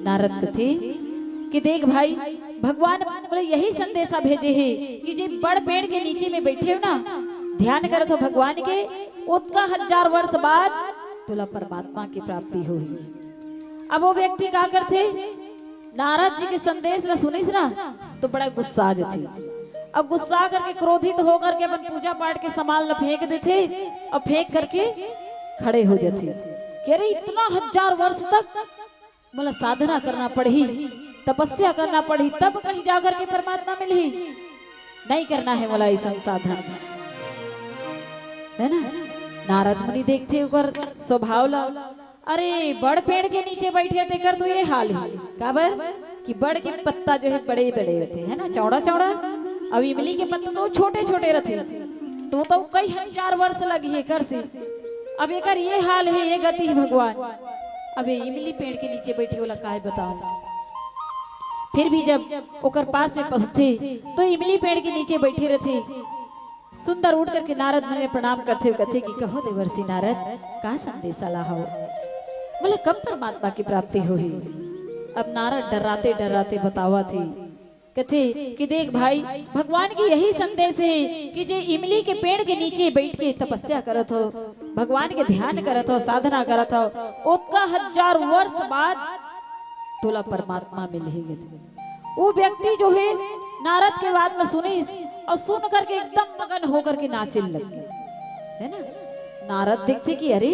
नारद कहते कि देख भाई भगवान बोले यही संदेशा भेजे है कि जे बड़ पेड़ के नीचे में बैठे हो ना, ध्यान करत हो भगवान के, उसका 1000 वर्ष बाद तुला परमात्मा की प्राप्ति होगी। अब वो व्यक्ति क्या करते, नारद जी के संदेश ला सुनिस ना तो बड़ा गुस्सा थी। अब गुस्सा करके क्रोधित होकर के अपन पूजा पाठ के सामान ला फेंक देते और फेंक करके खड़े हो जाते कि अरे इतना 1000 वर्ष तक मतलब साधना करना पड़ी, तपस्या करना पड़ी, तब कहीं जाकर के परमात्मा मिली। नहीं करना है बोला ऐसा साधन, है ना। नारद मुनि देखते ऊपर स्वभाव ला, अरे बड़ पेड़ के नीचे बैठे थे कर तो ये हाल है काबर कि बड़ के पत्ता जो है बड़े बड़े रहते है ना, चौड़ा चौड़ा। अब इमली के पत्ते तो छोटे छोटे रहते तो कई 1000 वर्ष लगी है कर से। अब एक ये हाल है, ये गति है भगवान। अब ये इमली पेड़ के नीचे बैठे वाला काय बताओ। फिर भी जब ओकर पास में पहुंचते तो इमली पेड़ के नीचे बैठे रहते। सुंदर उठ करके नारद मुनि प्रणाम करते हुए कहते कि कहो देवर्षि नारद का संदेशा लाहो, बोले कब परमात्मा की प्राप्ति हुई। अब नारद डराते डराते बतावा थी, कहते कि देख भाई भगवान की यही संदेश है कि जे इमली के पेड़ के नीचे बैठ के तपस्या करत हो, भगवान के ध्यान करत हो, साधना करत हो, उसका 1000 वर्ष बाद तुला परमात्मा मिलेगी। वो व्यक्ति जो है नारद के बात में सुनी और सुन करके एकदम मगन होकर के नाचने लगे, है ना। नारद देखते कि अरे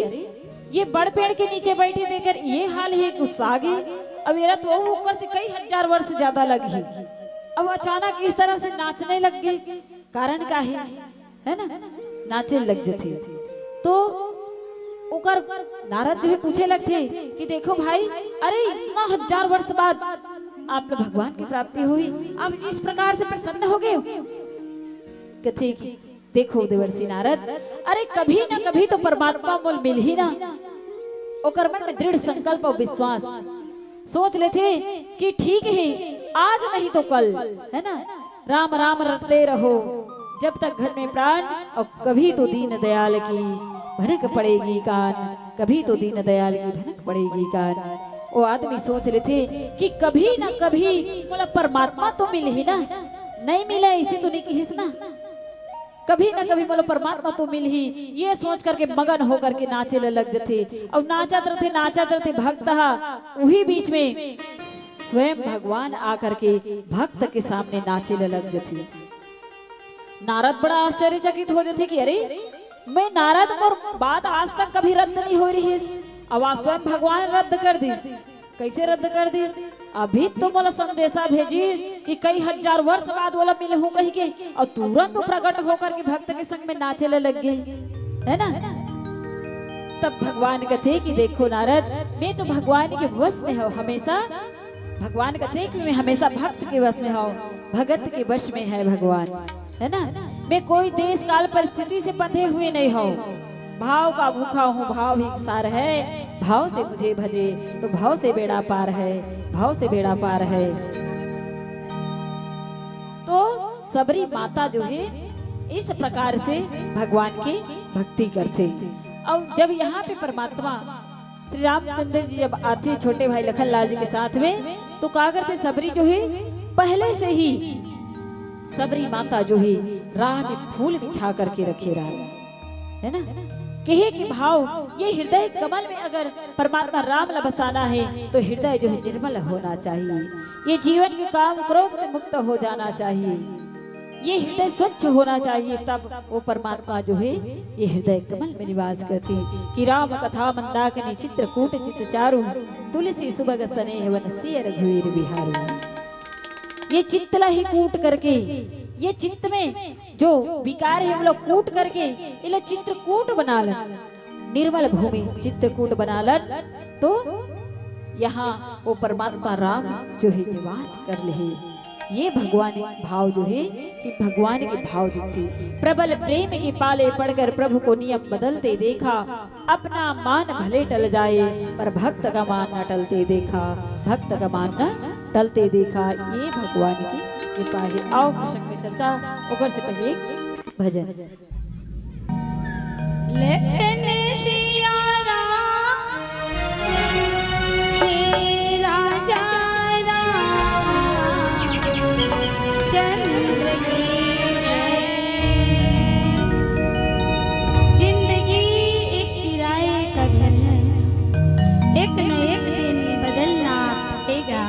ये बड़ पेड़ के नीचे बैठे देकर ये हाल है, गुस्सा गए। अब ये तो ऊपर से कई 1000 वर्ष ज्यादा लगी, अब अचानक इस तरह से नाचने लग गए। कारण क्या है ना, नाचने लग जाते। तो उकर नारद जो है पूछे लगते कि देखो भाई अरे इतना 1000 वर्ष बाद आप भगवान की प्राप्ति हुई, आप जिस प्रकार से प्रसन्न हो गए। कहते कि देखो देवर्षि नारद, अरे कभी ना कभी तो परमात्मा मोल मिल ही ना। ओकर मन में दृढ़ संकल्प और विश्वास, सोच लेते कि ठीक है आज नहीं तो कल, है ना। राम राम रटते रहो जब तक घर में प्राण, और कभी तो दीन दयाल की भनक पड़ेगी कान, कभी तो दीन दयाल की भनक पड़ेगी कान। वो आदमी सोच लेते कि कभी ना कभी बोला परमात्मा तो मिल ही ना, नहीं मिला इसे तो नहीं किस ना, कभी ना कभी बोलो परमात्मा तो मिल ही। ये सोच करके मगन होकर के नाचे लग जाते। अब नाचत रहते भक्त वही बीच में स्वयं भगवान आकर के भक्त के सामने नाचे लग जाते। नारद बड़ा आश्चर्यचकित हो जाते कि अरे मैं नारद और बात आज तक कभी रद्द नहीं हो रही है, अब आज स्वयं भगवान रद्द कर दी। कैसे रद्द कर दी? अभी तो बोला संदेशा भेजी कि कई 1000 वर्ष बाद बोला मिले हूँ कहीं के, और तुरंत तो प्रकट होकर के भक्त के संग में नाचे लग गए, है ना। तब भगवान कहते कि देखो नारद मैं तो भगवान के वश में हूँ हमेशा। भगवान कहते कि मैं हमेशा भक्त के वश में हूँ, भगत के वश में है भगवान, है ना। मैं कोई देश काल परिस्थिति से बंधे हुए नहीं हूँ, भाव का भूखा हूँ, भाव ही सार है। भाव से मुझे भजे तो भाव से बेड़ा पार है, भाव से बेड़ा पार है। तो सबरी माता जो है इस प्रकार से भगवान की भक्ति करते। और जब यहाँ पे परमात्मा श्री रामचंद्र जी जब आते छोटे भाई लखनलाल जी के साथ में, तो क्या करते सबरी जो है पहले से ही सबरी माता जो है राह में फूल बिछा करके रखे रहा, है ना। कहे कि भाव ये हृदय कमल में अगर परमात्मा राम ला बसाना है तो हृदय जो है निर्मल होना चाहिए, ये जीवन के काम क्रोध से मुक्त हो जाना चाहिए, ये हृदय स्वच्छ होना चाहिए, तब वो परमात्मा जो है ये हृदय कमल में निवास करते हैं। कि राम कथा मंदाकिनी चित्रकूट चित चारु, तुलसी सुबह स्नेह वनस्य रघुवीर बिहारू। ये चित्तला ही कूट करके, ये चित्त में जो विकार है वो लोग कूट करके ये लोग चित्रकूट बना लन, निर्मल भूमि चित्रकूट बना लन, तो यहाँ वो परमात्मा राम जो है निवास कर ले। ये भगवान भाव जो है कि भगवान के भाव दिखते। प्रबल प्रेम के पाले पड़कर प्रभु को नियम बदलते देखा, अपना मान भले टल जाए पर भक्त का मान न टलते देखा, भक्त का मान न टलते देखा। ये भगवान की कृपा है। आओ प्रसंग में चर्चा ओकर से पहले एक भजन।
लेने सिया राम हे राजा राम चंद्र की जय। जिंदगी एक किराए का घर है, एक न एक दिन बदलना पड़ेगा।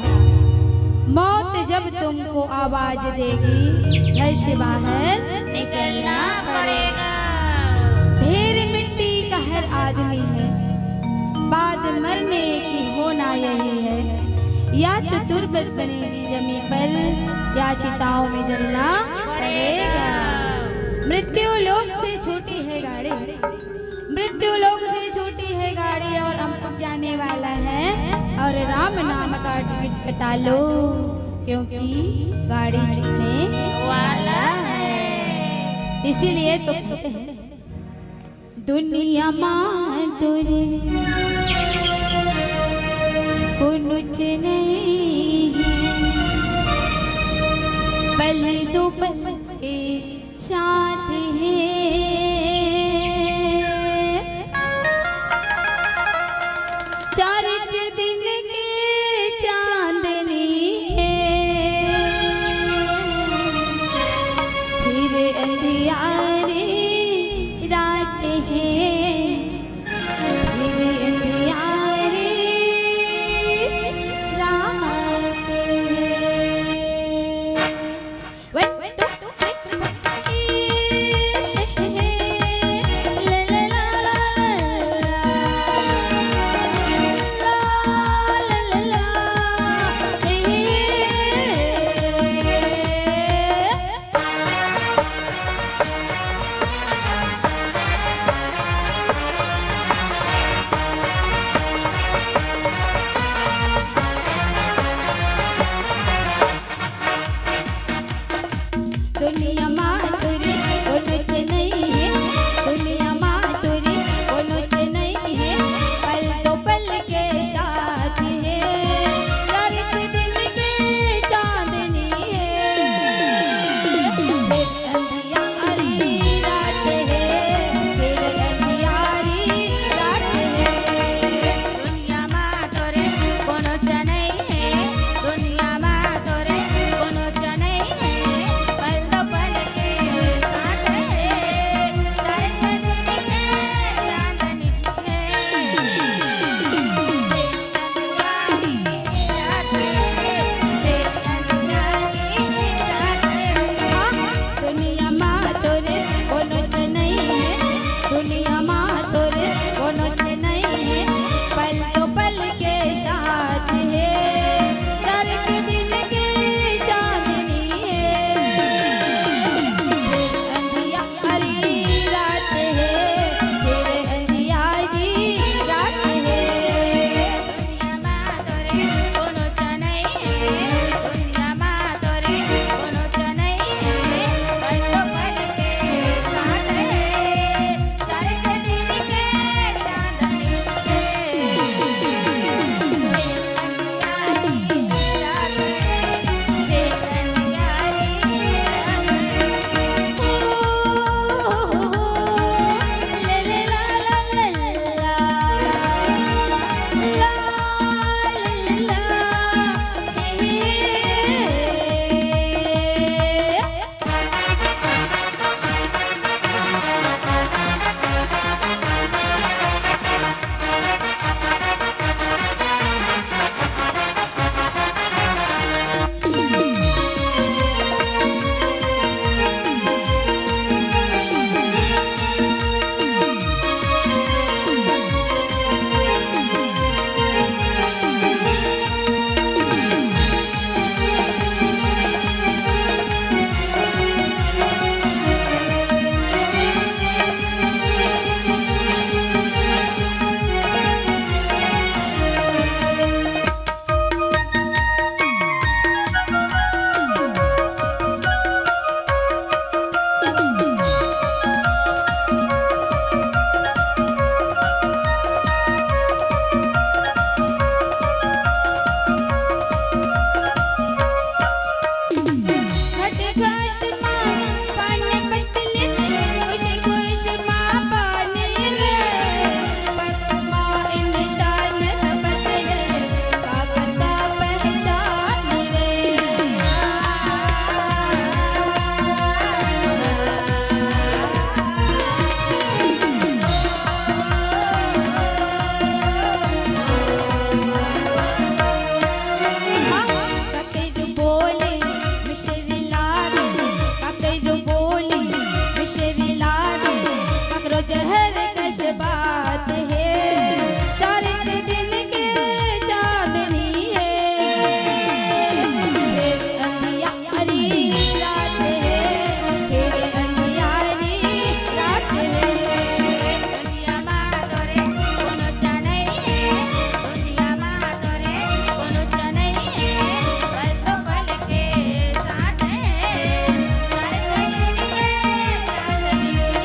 मौत जब तुमको आवाज देगी, घर से बाहर निकलना पड़ेगा। ढेर मिट्टी का हर आदमी है, बाद मरने की होना यही है। या तो तुरबत बनेगी जमीन पर, या चिताओं में जलना पड़ेगा। मृत्यु लोक से छोटी है गाड़ी, मृत्यु लोक से छोटी है गाड़ी, और हम अब जाने वाला है। और राम नाम का टिकट कटा लो, क्योंकि गाड़ी छूटने वाला है। इसीलिए तो कहते हैं दुनिया माधुरी कुछ नहीं है, पल दो पल के साथ है। चार दिन के चांदनी है, फिर अंधियारी रात है, फिर अंधियारी रात है। वन टू सच बात है, चार दिन के चांदनी है, फिर अंधियारी रात है, फिर अंधियारी रात है। दुनिया मातोरे कोनो चनई है, दुनिया मातोरे कोनो चनई है, पल तो पल के साथ है, चार दिन के चांदनी है।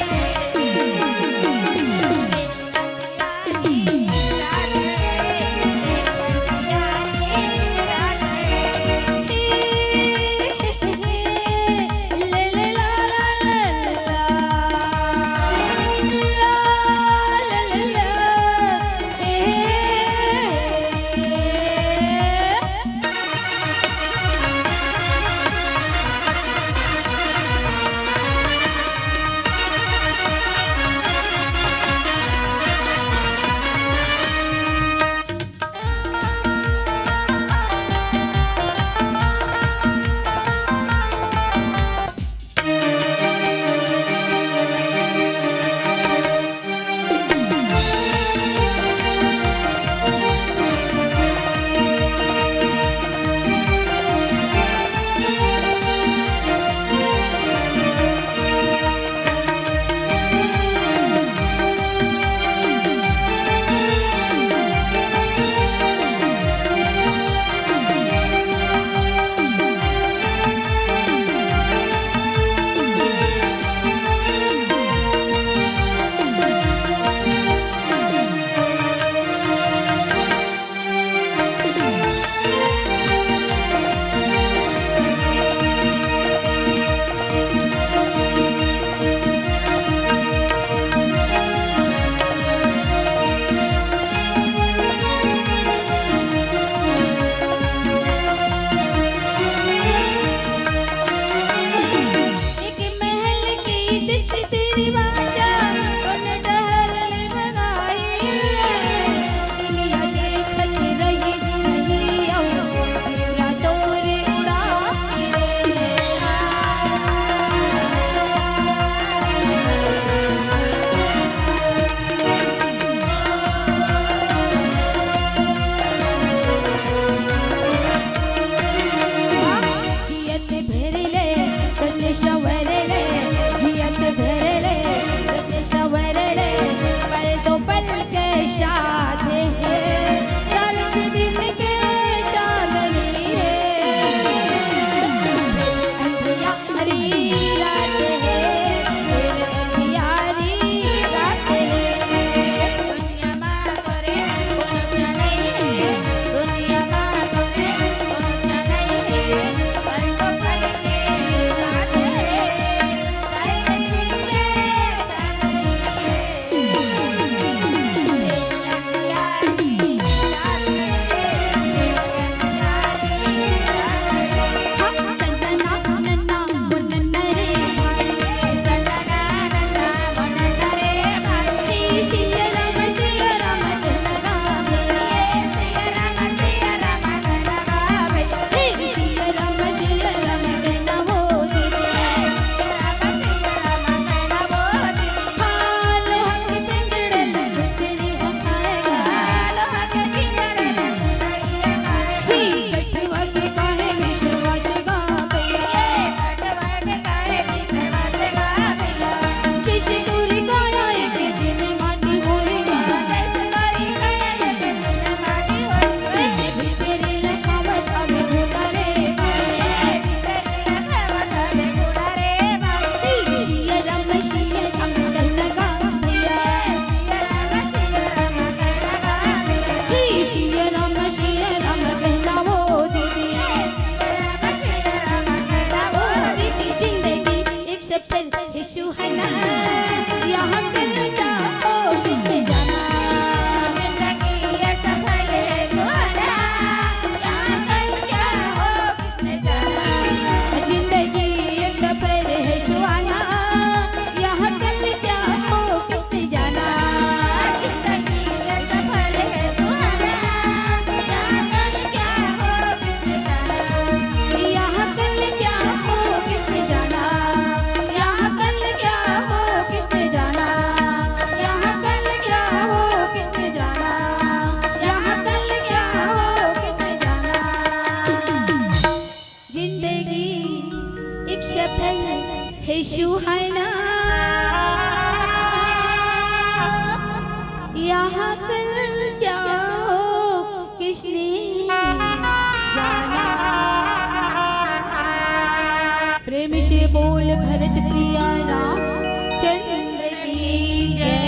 सिया रामचंद्र की जय।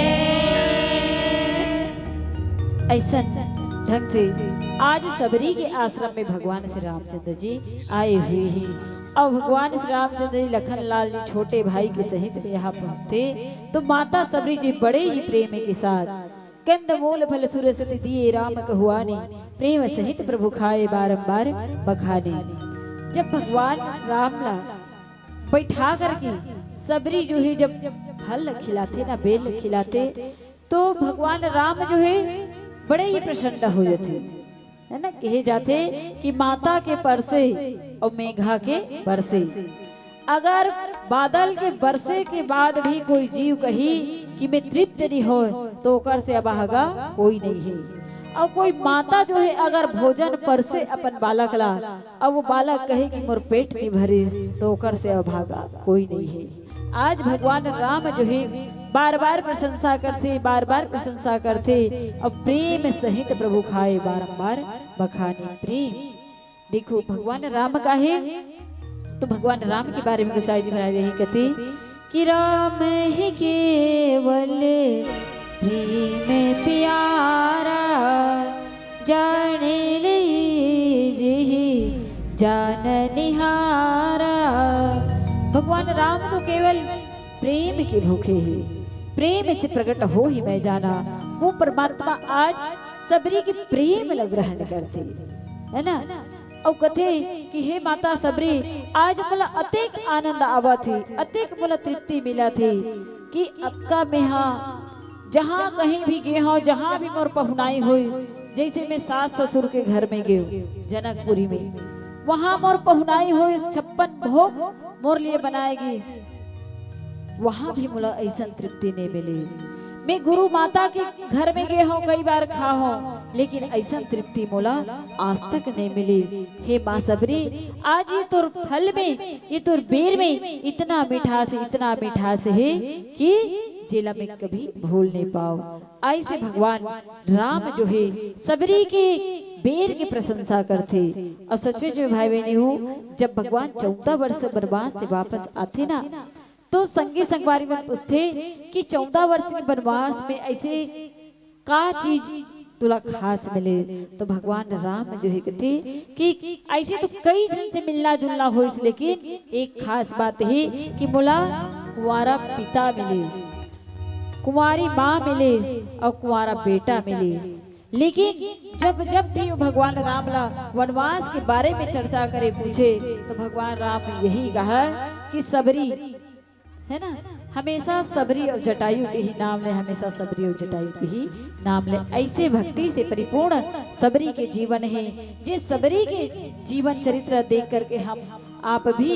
ऐसा ढंग से आज सबरी के आश्रम में भगवान श्री रामचंद्र जी आए हुए हैं और भगवान श्री रामचंद्र जी लखन लाल जी छोटे भाई के सहित में यहाँ पहुँचते तो माता सबरी जी बड़े ही प्रेम के साथ कंद मूल फल सुरसति दिए राम कहुआनी प्रेम सहित प्रभु खाए बारंबार बखाने। जब भगवान रामला बैठा करके सबरी जो है जब फल खिलाते ना बेल खिलाते तो भगवान राम जो है बड़े ही प्रसन्न हो जाते है ना। कहे जाते कि माता के परसे और मेघा के बरसे, अगर बादल के बरसे के बाद भी कोई जीव कही कि मैं तृप्त नहीं हो तो ओकर से अभागा कोई नहीं है। और कोई माता जो है अगर भोजन परसे अपन बालक ला और वो बालक कहे कि मोर पेट नहीं भरे तो ओकर से अभागा कोई नहीं है। आज भगवान राम जो है बार बार प्रशंसा करते बार बार प्रशंसा करते और प्रेम सहित प्रभु खाए बारंबार बखाने। प्रेम देखो भगवान राम का है तो भगवान राम के बारे में गोसाई जी महाराज यही कहते कि राम ही केवल प्रेम प्यारा जाने लीजिए जान निहारा। भगवान राम तो केवल प्रेम के भूखे हैं, प्रेम से प्रकट हो ही मैं जाना। वो परमात्मा आज सबरी के प्रेम लग ग्रहण करते है ना। और कथे कि हे माता सबरी आज मला अतेक आनंद आवा थी अतेक मला तृप्ति मिला थी कि अक्का में हाँ जहाँ कहीं भी गे हो जहाँ भी मोर पहुनाई हुई, जैसे मैं सास ससुर के घर में गए जनकपुरी में वहाँ मोर पहुनाई हुई 56 भोग मोर लिए बनाएगी, वहाँ भी मुला ऐसा तृप्ति नहीं मिली। मैं गुरु माता के घर में गए हूँ कई बार खा हूँ लेकिन ऐसा तृप्ति मोला आज तक नहीं मिली। हे माँ सबरी आज ये तुर फल में ये तुर बेर में इतना मिठास है कि जिला में कभी भूल नहीं पाओ। ऐसे भगवान राम जो है सबरी के बेर की प्रशंसा करते। और सचमुच में भाई बहनी हूँ जब भगवान 14 वर्ष वनवास से वापस आते ना तो संगी संगवारी में पूछते कि 14 वर्ष के वनवास में ऐसे का चीज तुला खास मिले तो भगवान राम जो है कहते कि ऐसे तो कई जन से मिलना जुलना हो लेकिन एक खास बात है कि मुला कुंवारा पिता मिले, कुंवारी माँ मिले और कुंवारा बेटा मिले। लेकिन जब जब भी भगवान राम ला वनवास के बारे में चर्चा करे पूछे तो भगवान राम यही कहा कि सबरी है ना हमेशा सबरी और जटायु के ही नाम ले, हमेशा सबरी और जटायु के ही नाम ले। ऐसे भक्ति से परिपूर्ण सबरी के जीवन है। जिस सबरी के जीवन चरित्र देख करके हम आप भी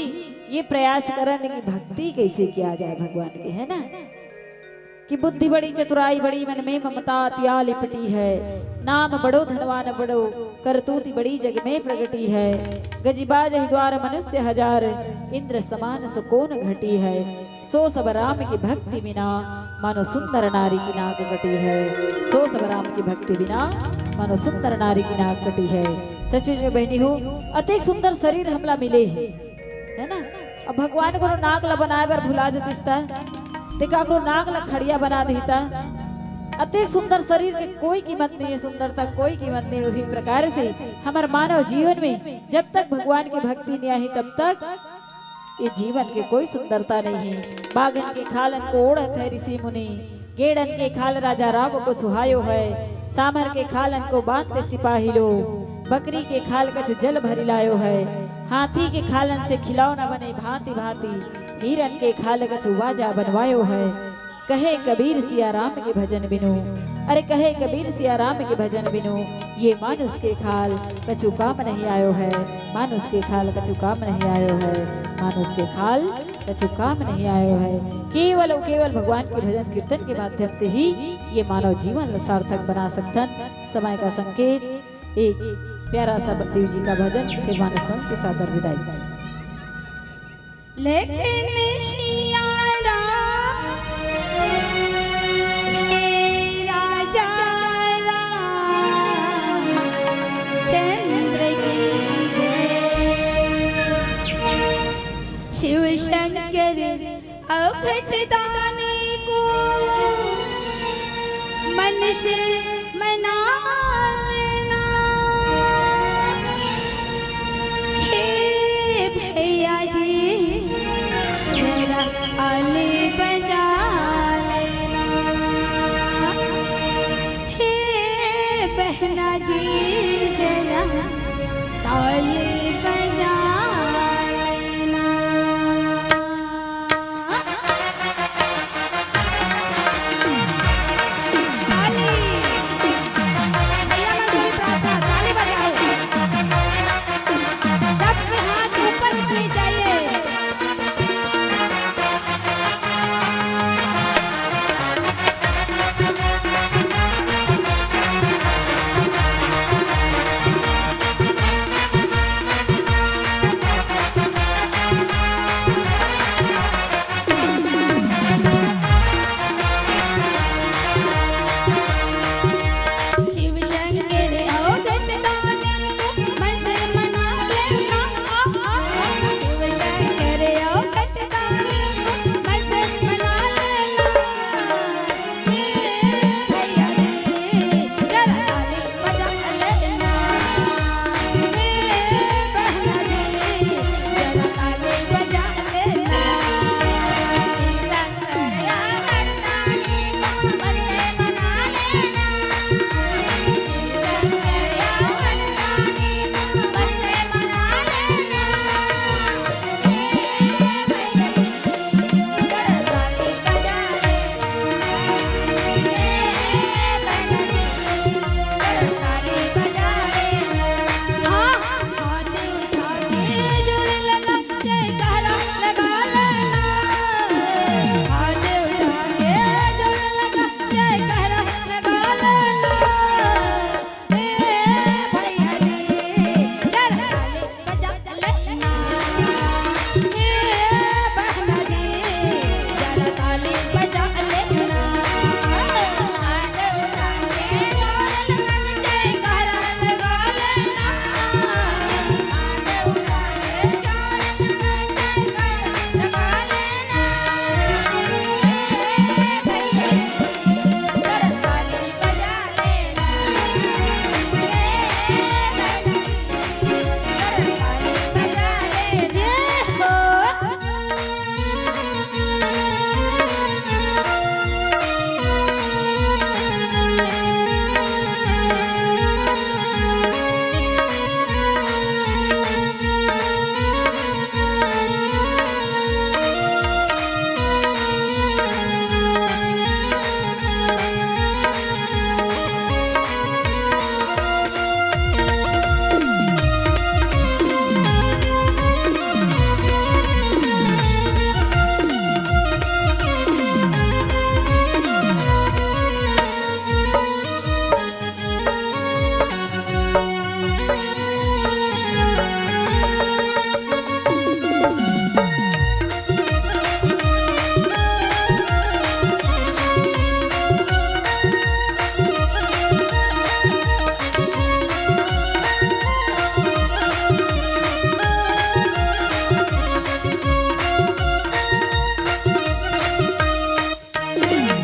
ये प्रयास करें कि भक्ति कैसे किया जाए भगवान के, है ना। कि बुद्धि बड़ी चतुराई बड़ी मन में ममता तिया लिपटी है, नाम बड़ो धनवान बड़ो करतूती बड़ी जग में प्रगटी है। गजिबाज द्वार मनुष्य हजार इंद्र समान सुकोन घटी है। सो सब राम की भक्ति बिना मानो सुंदर नारी की नाक कटी है। सो सब राम की भक्ति बिना मानो सुंदर नारी की नाक कटी है। सचमुच में बहनी हो अतिक सुंदर शरीर हमला मिले है ना। अब भगवान को नाक ला बनाए बार भुला देता तेका को नाक ला खड़िया बना देता। अतिक सुंदर शरीर के कोई कीमत नहीं है, सुंदरता कोई कीमत नहीं। उसी प्रकार से हमारे मानव जीवन में जब तक भगवान की भक्ति नहीं आई तब तक ये जीवन के कोई सुंदरता नहीं है। बागन के खालन को ओढ़त है ऋषि मुनि, गेड़न के खाल राजा राम को सुहायो है। सामर के खालन को बांधते सिपाही लो, बकरी के खाल कछु जल भरी लायो है। हाथी के खालन से खिलौना बने भांति भांति, हिरन के खाल कछु बाजा बनवायो है। कहे कबीर सिया राम के भजन बिनु, अरे कहे कबीर सिया राम के भजन बिनु, ये मानुष के खाल कछु काम नहीं आयो है। मानुष के खाल कछु काम नहीं आयो है। मानुष के खाल कछु काम नहीं आयो है। केवल और केवल भगवान के भजन कीर्तन के माध्यम से ही ये मानव जीवन सार्थक बना सकतन। समय का संकेत एक प्यारा सा शिव जी का भजन फिर मानस मन से सादर विदाई।
लेकिन सिया राम हे राजा राम चंद्र की जय। शिव शंकर खुशी मना लेना। हे भैया जी जरा ताली बजा लेना। हे बहना जी जरा ताली बजा लेना। ताली भैया मंगल प्रार्थना ताली बजाओ। सबके हाथ ऊपर उठने चाहिए। शिव शंकर आओ गजदानी मन से मना लेना। शिव शंकर आओ गजदानी मन से मना लेना। भैया जी जरा ताली बजा लेना। बहना जी जरा ताली बजा लेना। शंकर आओ गजदानी मन से मना लेना।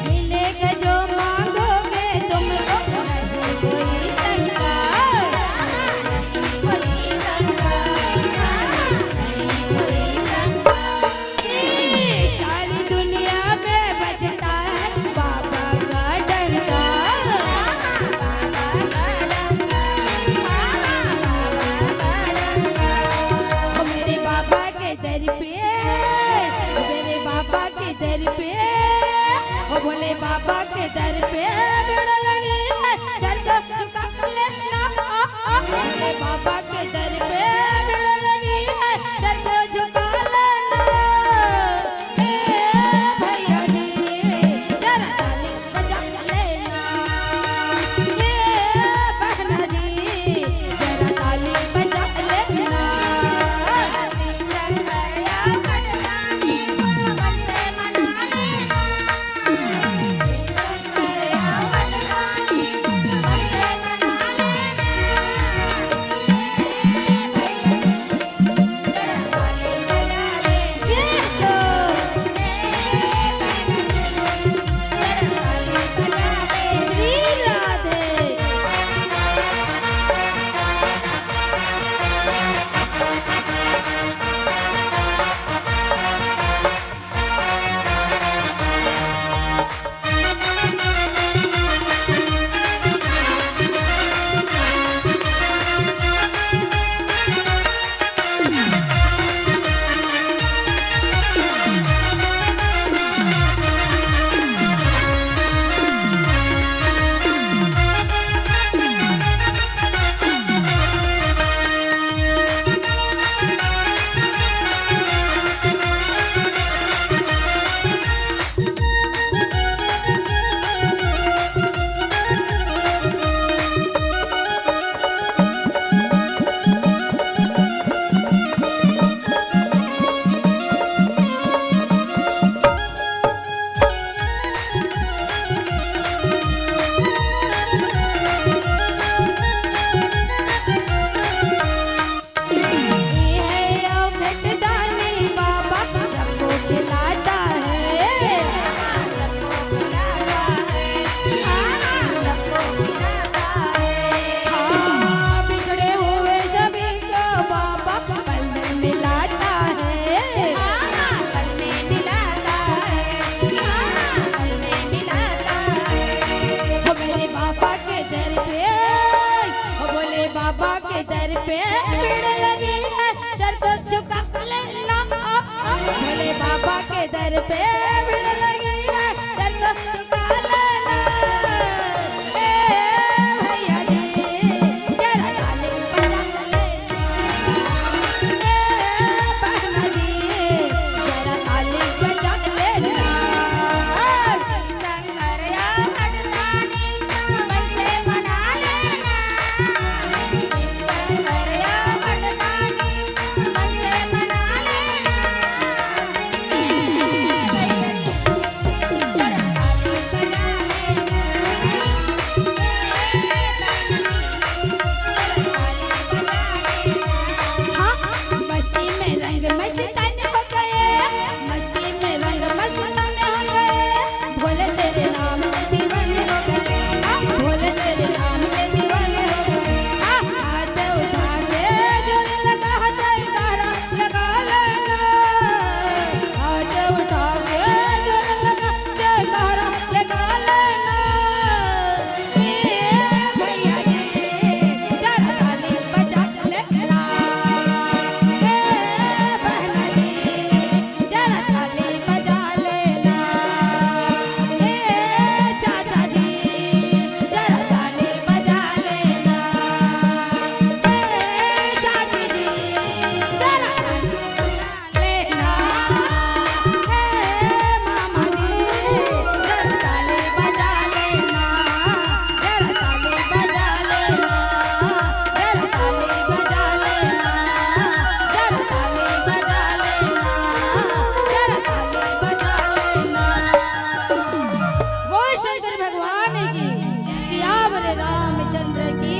मिलेगा जो मांगोगे तुमको नहीं कोई शंका। सारी दुनिया में बजता है बाबा का डंका। ओ मेरे बाबा के दर पे, ओ मेरे बाबा के दर पे, ओ भोले बाबा के दर पे भीड़ लगी है सर को झुका लेना। भोले बाबा के दर पे भीड़ लगी है सर को झुका लेना। भैया जी जरा ताली बजा लेना। बहना जी जरा ताली बजा लेना। शंकर दर पे, ओ भोले बाबा के दर पे भीड़ लगी है, सर को झुका लेना। भोले बाबा के दर पे भीड़ लगी है, सर को झुका लेना। ए भैया जी जरा ताली बजा लेना। ए बहना जी जरा ताली बजा लेना।
शंकरिया हटदानी मन से मना लेना। शंकरिया हटदानी मन से मना लेना।
हाँ, मस्ती में रंग मस्तान हो गए, मस्ती में रंग मस्तान हो गए। भोले तेरे नाम के दीवाने हो गए, हाँ, भोले तेरे नाम के दीवाने हो गए। हाँ, हाथ उठा के जोर लगा जयकारा लगा लेना। हाथ उठा के जोर लगा जयकारा लगा लेना। ए भैया जी जरा ताली बजा लेना। ए बहना जी जरा ताली बजा लेना। ए चाचा जी जरा ताली बजा लेना। ए चाची जी जरा ताली बजा लेना। ए मामा जी जरा ताली बजा लेना। जरा ताली बजा लेना। जरा ताली बजा लेना। जरा ताली बजा लेना। जरा ताली बजा लेना। वो शंकर भगवान की, सियावर रामचंद्र की